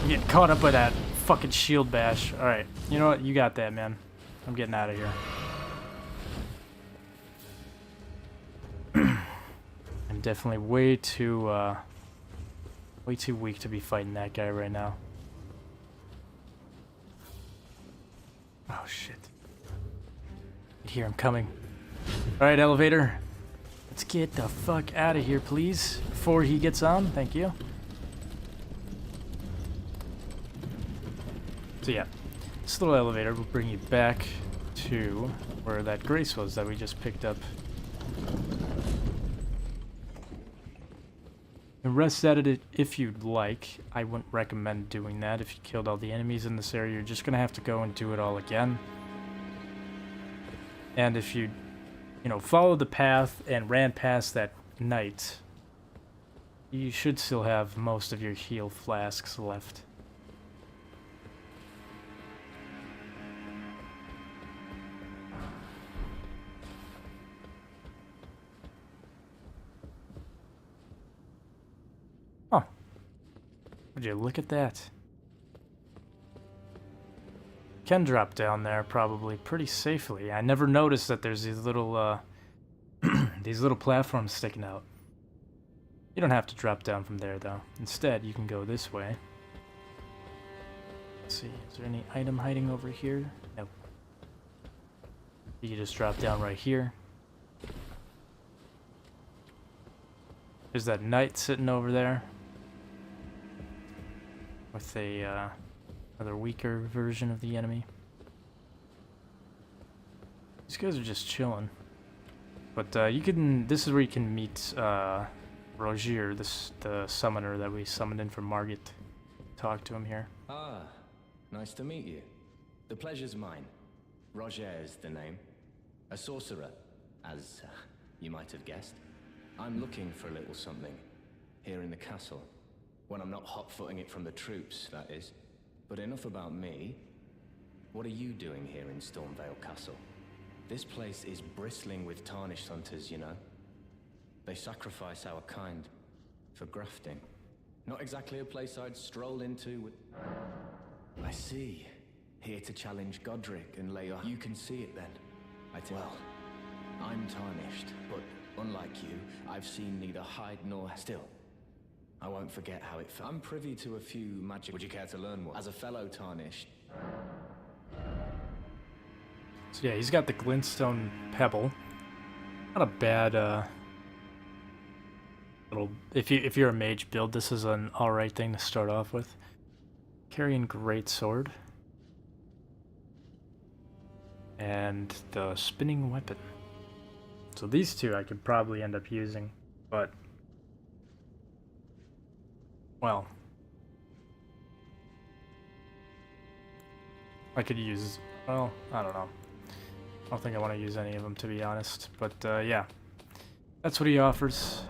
I'm getting caught up by that fucking shield bash. Alright, you know what? You got that, man. I'm getting out of here. I'm definitely way too weak to be fighting that guy right now. Oh shit. I hear him coming. Alright, elevator. Let's get the fuck out of here, please. Before he gets on, thank you. So yeah, this little elevator will bring you back to where that grace was that we just picked up. And rest at it if you'd like. I wouldn't recommend doing that. If you killed all the enemies in this area, you're just gonna have to go and do it all again. And if you know, followed the path and ran past that knight, you should still have most of your heal flasks left. Huh. Would you look at that? Can drop down there probably pretty safely. I never noticed that there's these little these little platforms sticking out. You don't have to drop down from there though. Instead, you can go this way. Let's see, is there any item hiding over here? Nope. You can just drop down right here. There's that knight sitting over there with a another weaker version of the enemy. These guys are just chilling. But you can. This is where you can meet Rogier, the summoner that we summoned in from Margit. Talk to him here. Ah, nice to meet you. The pleasure's mine. Roger is the name. A sorcerer, as you might have guessed. I'm looking for a little something here in the castle. When I'm not hot-footing it from the troops, that is. But enough about me. What are you doing here in Stormvale Castle? This place is bristling with Tarnished hunters, you know. They sacrifice our kind for grafting. Not exactly a place I'd stroll into with... I see. Here to challenge Godric and lay your... You can see it then. Well, I'm Tarnished, but unlike you, I've seen neither hide nor... Still, I won't forget how it felt. I'm privy to a few magic... Would you care to learn more? As a fellow Tarnished... So yeah, he's got the glintstone pebble. Not a bad little... If you're a mage build, this is an alright thing to start off with. Carrying great sword. And the spinning weapon. So these two I could probably end up using, but... Well... I could use... Well, I don't know. I don't think I want to use any of them, to be honest. But, yeah. That's what he offers.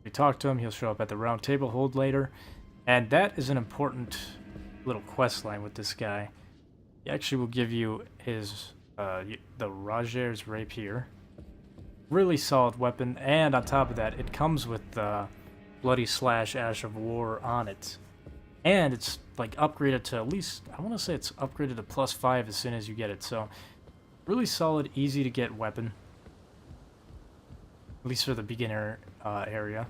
We talk to him, he'll show up at the round table hold later. And that is an important little quest line with this guy. He actually will give you his, the Roger's Rapier. Really solid weapon, and on top of that, it comes with the Bloody Slash Ash of War on it. And it's, like, upgraded to at least, I want to say it's upgraded to +5 as soon as you get it. So, really solid, easy to get weapon. At least for the beginner area.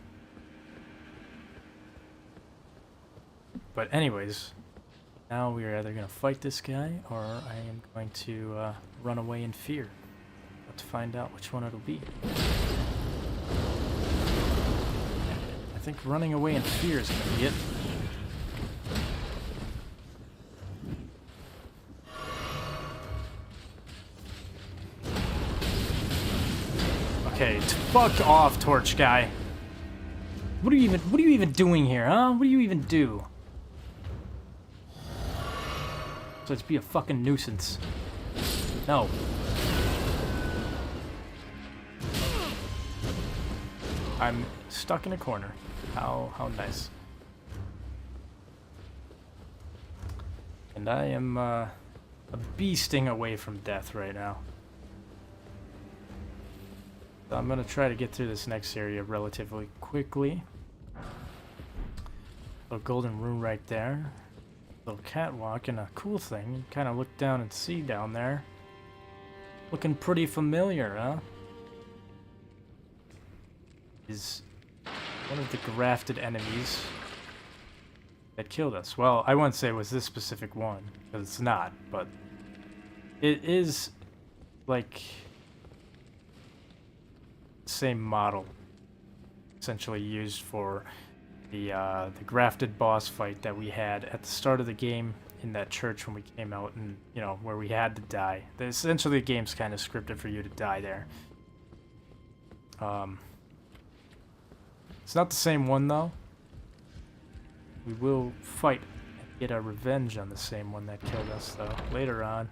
But anyways, now we are either going to fight this guy, or I am going to run away in fear. Let's find out which one it'll be. I think running away in fear is going to be it. Okay, fuck off, torch guy. What are you even doing here, huh? What do you even do? So let's be a fucking nuisance. No. I'm stuck in a corner. How nice. And I am a beasting away from death right now. So I'm gonna try to get through this next area relatively quickly. Little golden rune right there. Little catwalk and a cool thing. You kind of look down and see down there. Looking pretty familiar, huh? is one of the grafted enemies that killed us. Well, I wouldn't say it was this specific one, because it's not, but it is like the same model essentially used for the grafted boss fight that we had at the start of the game in that church when we came out, and you know, where we had to die. Essentially the game's kind of scripted for you to die there. It's not the same one though. We will fight and get our revenge on the same one that killed us though later on.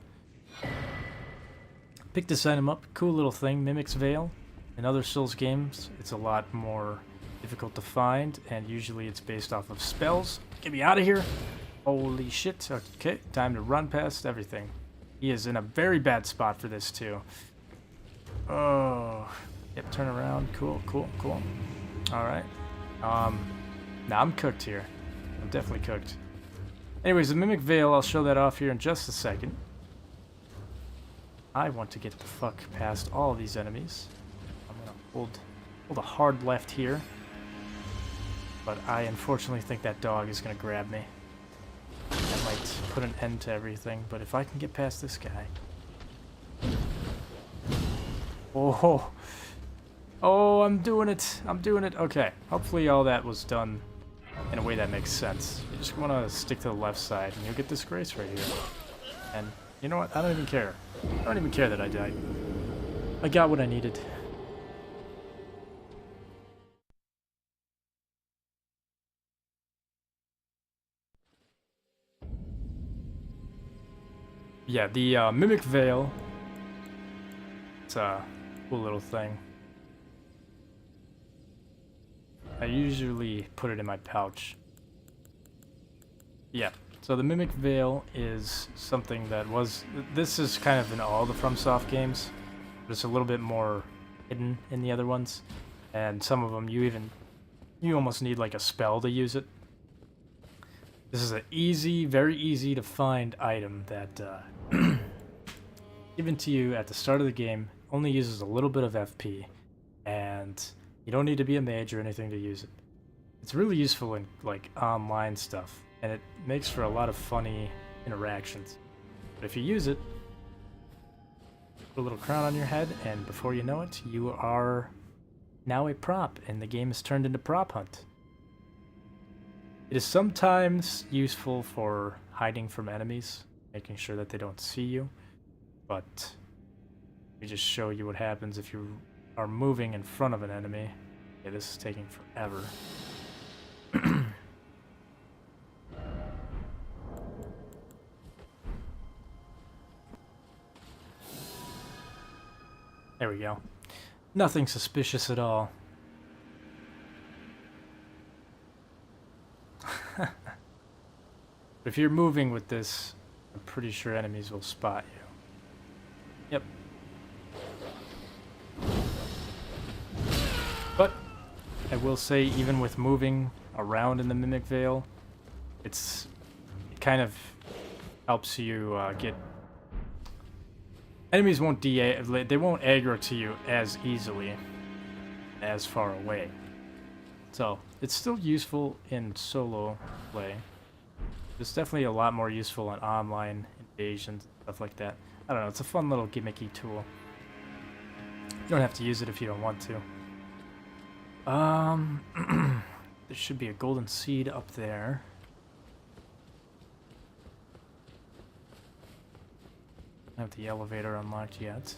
Pick this item up, cool little thing, Mimic's Veil. In other Souls games, it's a lot more difficult to find, and usually it's based off of spells. Get me out of here! Holy shit. Okay, time to run past everything. He is in a very bad spot for this too. Oh, yep, turn around. Cool, cool, cool. Alright. Now I'm cooked here. I'm definitely cooked. Anyways, the Mimic Veil, I'll show that off here in just a second. I want to get the fuck past all of these enemies. I'm gonna hold a hard left here. But I unfortunately think that dog is gonna grab me. That might put an end to everything, but if I can get past this guy... Oh, oh, I'm doing it. I'm doing it. Okay, hopefully all that was done in a way that makes sense. You just want to stick to the left side, and you'll get this grace right here. And you know what? I don't even care. I don't even care that I died. I got what I needed. Yeah, the Mimic Veil. It's a cool little thing. I usually put it in my pouch. Yeah, so the Mimic Veil is something that was... This is kind of in all the FromSoft games, but it's a little bit more hidden in the other ones. And some of them you almost need like a spell to use it. This is an easy, very easy to find item that given to you at the start of the game, only uses a little bit of FP, and you don't need to be a mage or anything to use it. It's really useful in like online stuff, and it makes for a lot of funny interactions. But if you use it, put a little crown on your head, and before you know it, you are now a prop, and the game is turned into prop hunt. It is sometimes useful for hiding from enemies, making sure that they don't see you, but we just show you what happens if you are moving in front of an enemy. Yeah, this is taking forever. There we go. Nothing suspicious at all. But if you're moving with this, I'm pretty sure enemies will spot you. Yep. But I will say, even with moving around in the Mimic Veil, it kind of helps you get... Enemies won't they won't aggro to you as easily as far away. So it's still useful in solo play. It's definitely a lot more useful in online invasions, stuff like that. I don't know, it's a fun little gimmicky tool. You don't have to use it if you don't want to. There should be a golden seed up there. I don't have the elevator unlocked yet.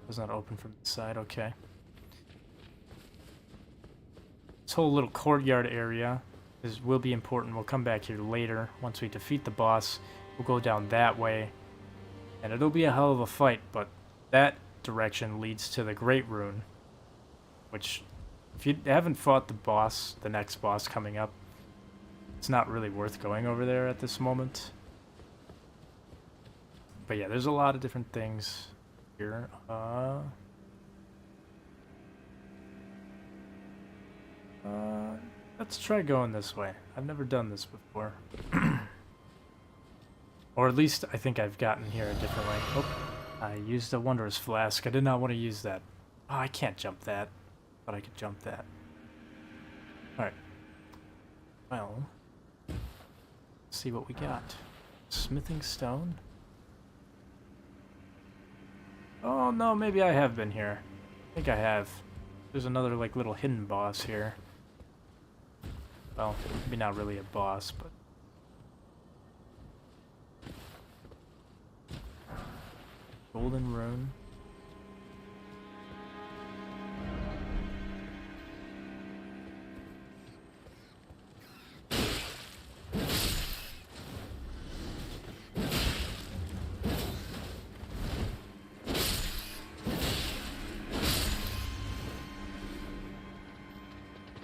Does not open from the side, okay. This whole little courtyard area will be important. We'll come back here later. Once we defeat the boss, we'll go down that way. And it'll be a hell of a fight, but that direction leads to the Great Rune. Which, if you haven't fought the boss, the next boss coming up, it's not really worth going over there at this moment. But yeah, there's a lot of different things here. Let's try going this way. I've never done this before. Or at least I think I've gotten here a different way. Oh, I used a Wondrous Flask. I did not want to use that. Oh, I can't jump that. But I could jump that. Alright. Well, let's see what we got. Smithing stone? Oh no, maybe I have been here. I think I have. There's another like little hidden boss here. Well, maybe not really a boss, but... Golden rune.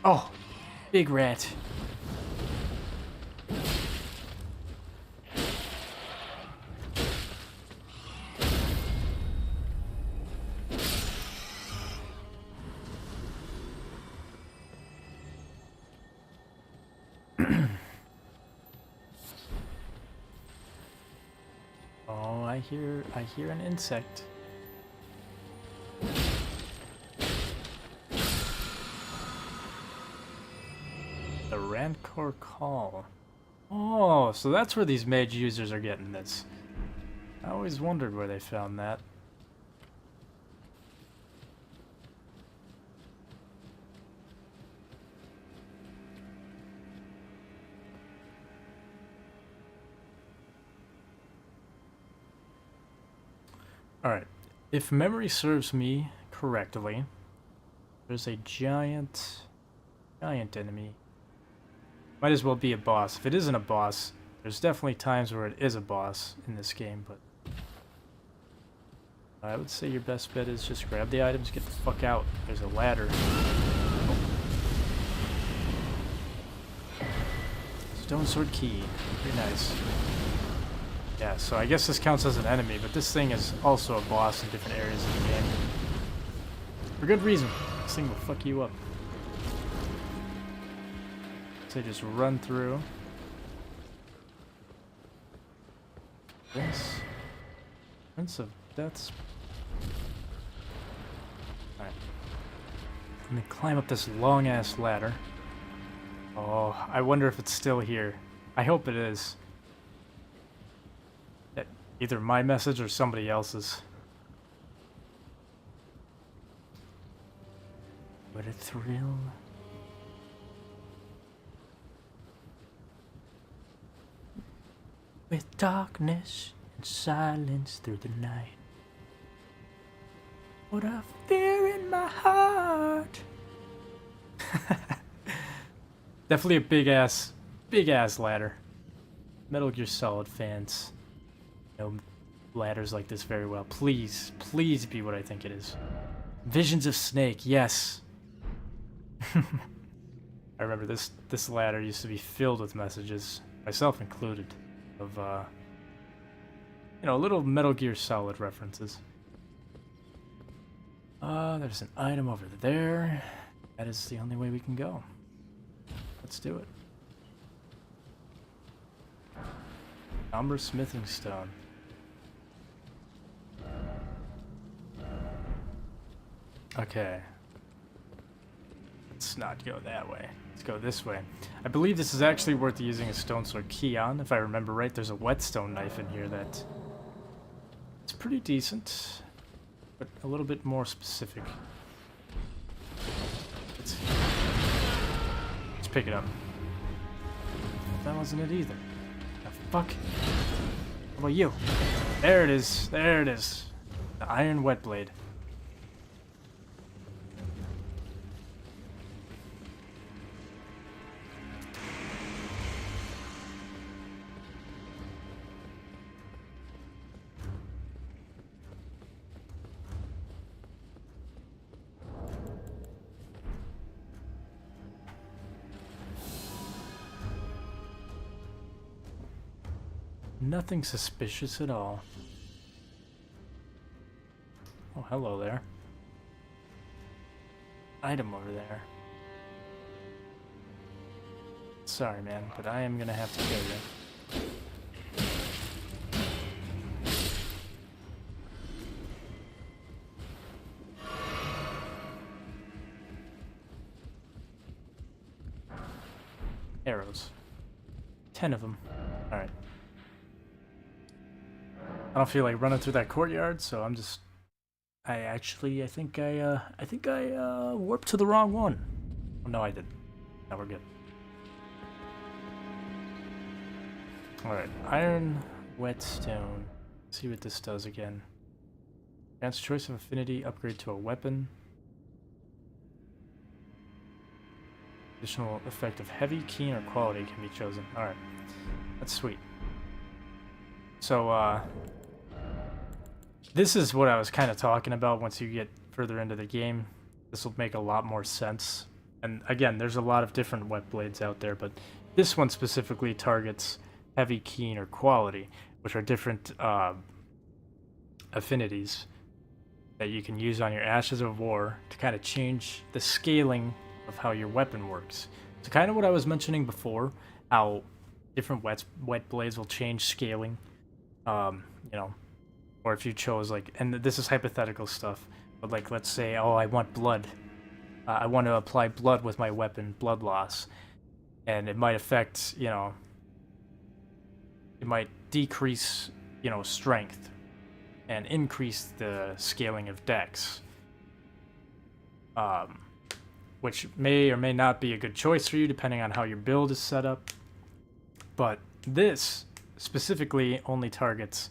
Oh, big rat. Oh, I hear an insect. The Rancor Call. Oh, so that's where these mage users are getting this. I always wondered where they found that. Alright, if memory serves me correctly, there's a giant enemy. Might as well be a boss. If it isn't a boss, there's definitely times where it is a boss in this game, but I would say your best bet is just grab the items, get the fuck out. There's a ladder. Oh. Stone sword key. Pretty nice. Yeah, so I guess this counts as an enemy, but this thing is also a boss in different areas of the game. For good reason. This thing will fuck you up. So just run through. This. Prince of Death's. Alright. And then climb up this long ass ladder. Oh, I wonder if it's still here. I hope it is. Either my message or somebody else's. What a thrill. With darkness and silence through the night. What a fear in my heart. Definitely a big ass ladder. Metal Gear Solid fans know ladders like this very well. Please, please be what I think it is. Visions of Snake, yes. I remember this ladder used to be filled with messages, myself included, of you know, little Metal Gear Solid references. There's an item over there. That is the only way we can go. Let's do it. Umber smithing stone. Okay. Let's not go that way. Let's go this way. I believe this is actually worth using a stone sword key on. If I remember right, there's a whetstone knife in here that... it's pretty decent, but a little bit more specific. Let's pick it up. That wasn't it either. The fuck? How about you? There it is. There it is. The iron wet blade. Nothing suspicious at all. Oh, hello there. Item over there. Sorry, man, but I am gonna have to kill you. arrows. 10 of them. Alright. I don't feel like running through that courtyard, so I'm just... I think I warped to the wrong one. Oh, no, I didn't. Now we're good. Alright, iron, whetstone. Let's see what this does again. Advanced choice of affinity, upgrade to a weapon. Additional effect of heavy, keen, or quality can be chosen. Alright, that's sweet. So, this is what I was kind of talking about once you get further into the game. This will make a lot more sense. And again, there's a lot of different wet blades out there, but this one specifically targets heavy, keen, or quality, which are different affinities that you can use on your Ashes of War to kind of change the scaling of how your weapon works. So kind of what I was mentioning before, how different wet blades will change scaling. You know, or if you chose like, and this is hypothetical stuff, but like let's say, oh, I want blood. I want to apply blood with my weapon, blood loss, and it might affect, you know, it might decrease, you know, strength and increase the scaling of dex, which may or may not be a good choice for you depending on how your build is set up. But this specifically only targets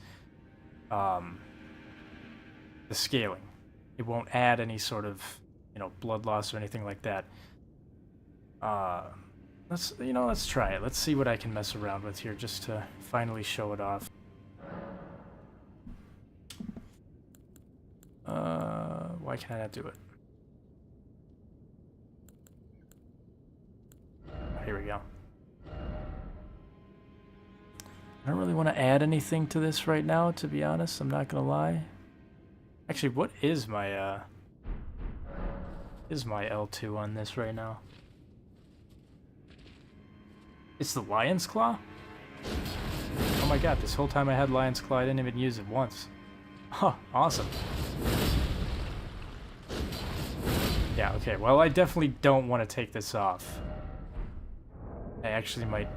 the scaling. It won't add any sort of, you know, blood loss or anything like that. Let's try it. Let's see what I can mess around with here just to finally show it off. Why can I not do it? Here we go. I don't really want to add anything to this right now, to be honest. I'm not gonna lie. Actually, what is my L2 on this right now? It's the Lion's Claw? Oh my god, this whole time I had Lion's Claw, I didn't even use it once. Huh, awesome. Yeah, okay, well I definitely don't want to take this off. I actually might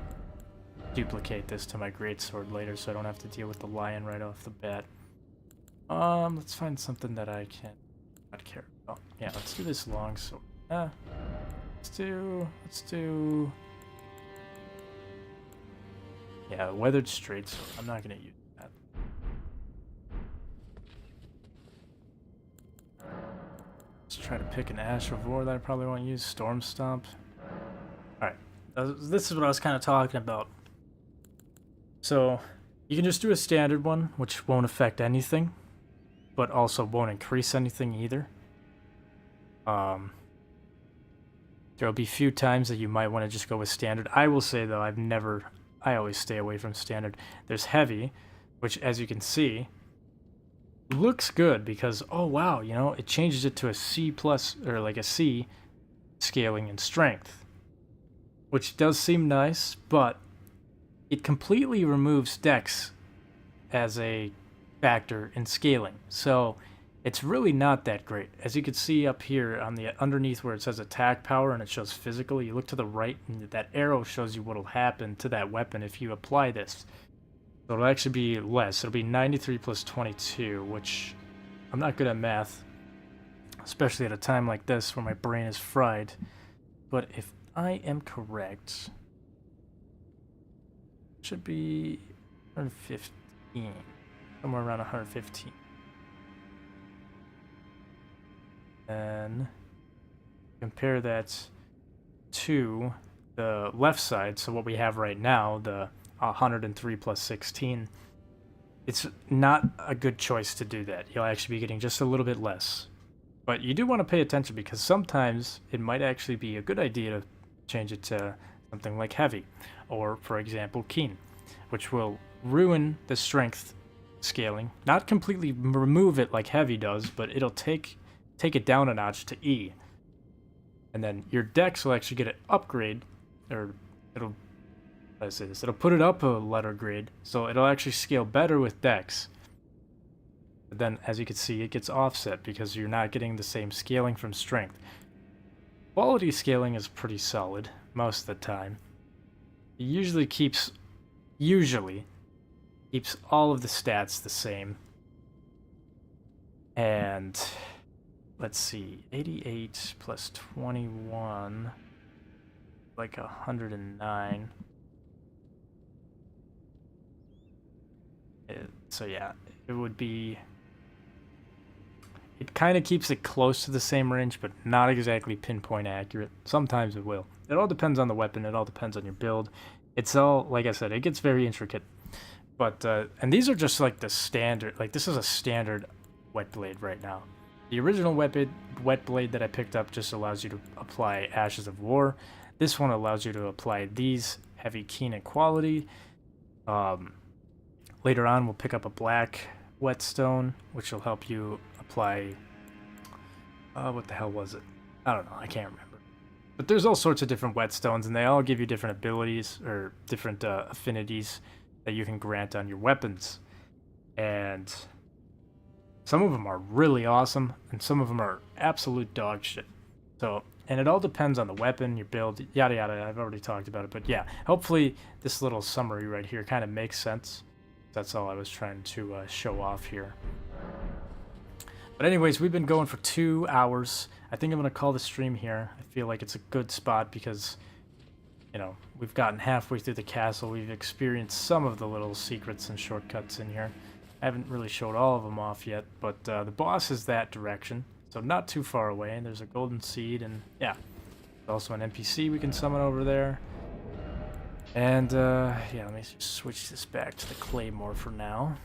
duplicate this to my greatsword later so I don't have to deal with the lion right off the bat. Let's find something that I can not care about. Yeah, let's do this longsword. Let's do... Yeah, weathered straight sword. I'm not gonna use that. Let's try to pick an Ash of War that I probably won't use. Storm Stomp. Alright, this is what I was kind of talking about. So, you can just do a standard one, which won't affect anything, but also won't increase anything either. There'll be few times that you might want to just go with standard. I will say though, I always stay away from standard. There's heavy, which as you can see, looks good because, oh wow, you know, it changes it to a C+, or like a C scaling in strength, which does seem nice, but it completely removes dex as a factor in scaling. So it's really not that great. As you can see up here on the underneath where it says attack power and it shows physical, you look to the right and that arrow shows you what'll happen to that weapon if you apply this. So it'll actually be less. It'll be 93 plus 22, which I'm not good at math, especially at a time like this where my brain is fried. But if I am correct, it should be 115, somewhere around 115. And compare that to the left side, so what we have right now, the 103 plus 16, it's not a good choice to do that. You'll actually be getting just a little bit less. But you do want to pay attention because sometimes it might actually be a good idea to change it to something like heavy, or for example keen, which will ruin the strength scaling. Not completely remove it like heavy does, but it'll take it down a notch to E. And then your dex will actually get an upgrade, or it'll put it up a letter grade, so it'll actually scale better with dex. But then, as you can see, it gets offset because you're not getting the same scaling from strength. Quality scaling is pretty solid most of the time. It usually keeps all of the stats the same. And let's see, 88 plus 21, like 109. So yeah, it would be. It kind of keeps it close to the same range, but not exactly pinpoint accurate. Sometimes it will. It all depends on the weapon. It all depends on your build. It's all, like I said, it gets very intricate. But, and these are just like the standard, like this is a standard wet blade right now. The original wet blade that I picked up just allows you to apply Ashes of War. This one allows you to apply these, heavy, keen, and quality. Later on, we'll pick up a black whetstone, which will help you apply, what the hell was it? I don't know, I can't remember. But there's all sorts of different whetstones, and they all give you different abilities, or different affinities that you can grant on your weapons. And some of them are really awesome, and some of them are absolute dog shit. So, and it all depends on the weapon, your build, yada yada, I've already talked about it. But yeah, hopefully this little summary right here kind of makes sense. That's all I was trying to show off here. But anyways, we've been going for 2 hours. I think I'm going to call the stream here. I feel like it's a good spot because, you know, we've gotten halfway through the castle. We've experienced some of the little secrets and shortcuts in here. I haven't really showed all of them off yet, but the boss is that direction, so not too far away. And there's a golden seed, and yeah, there's also an NPC we can summon over there. And yeah, let me just switch this back to the claymore for now.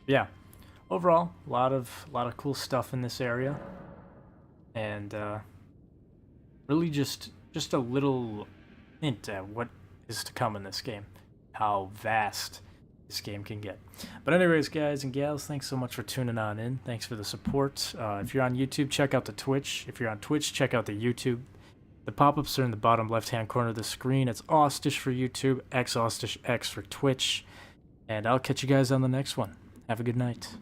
Yeah, overall, a lot of cool stuff in this area, and really just a little hint at what is to come in this game, how vast this game can get. But anyways, guys and gals, thanks so much for tuning on in. Thanks for the support. If you're on YouTube, check out the Twitch. If you're on Twitch, check out the YouTube. The pop-ups are in the bottom left-hand corner of the screen. It's Austish for YouTube, xAustishx for Twitch. And I'll catch you guys on the next one. Have a good night.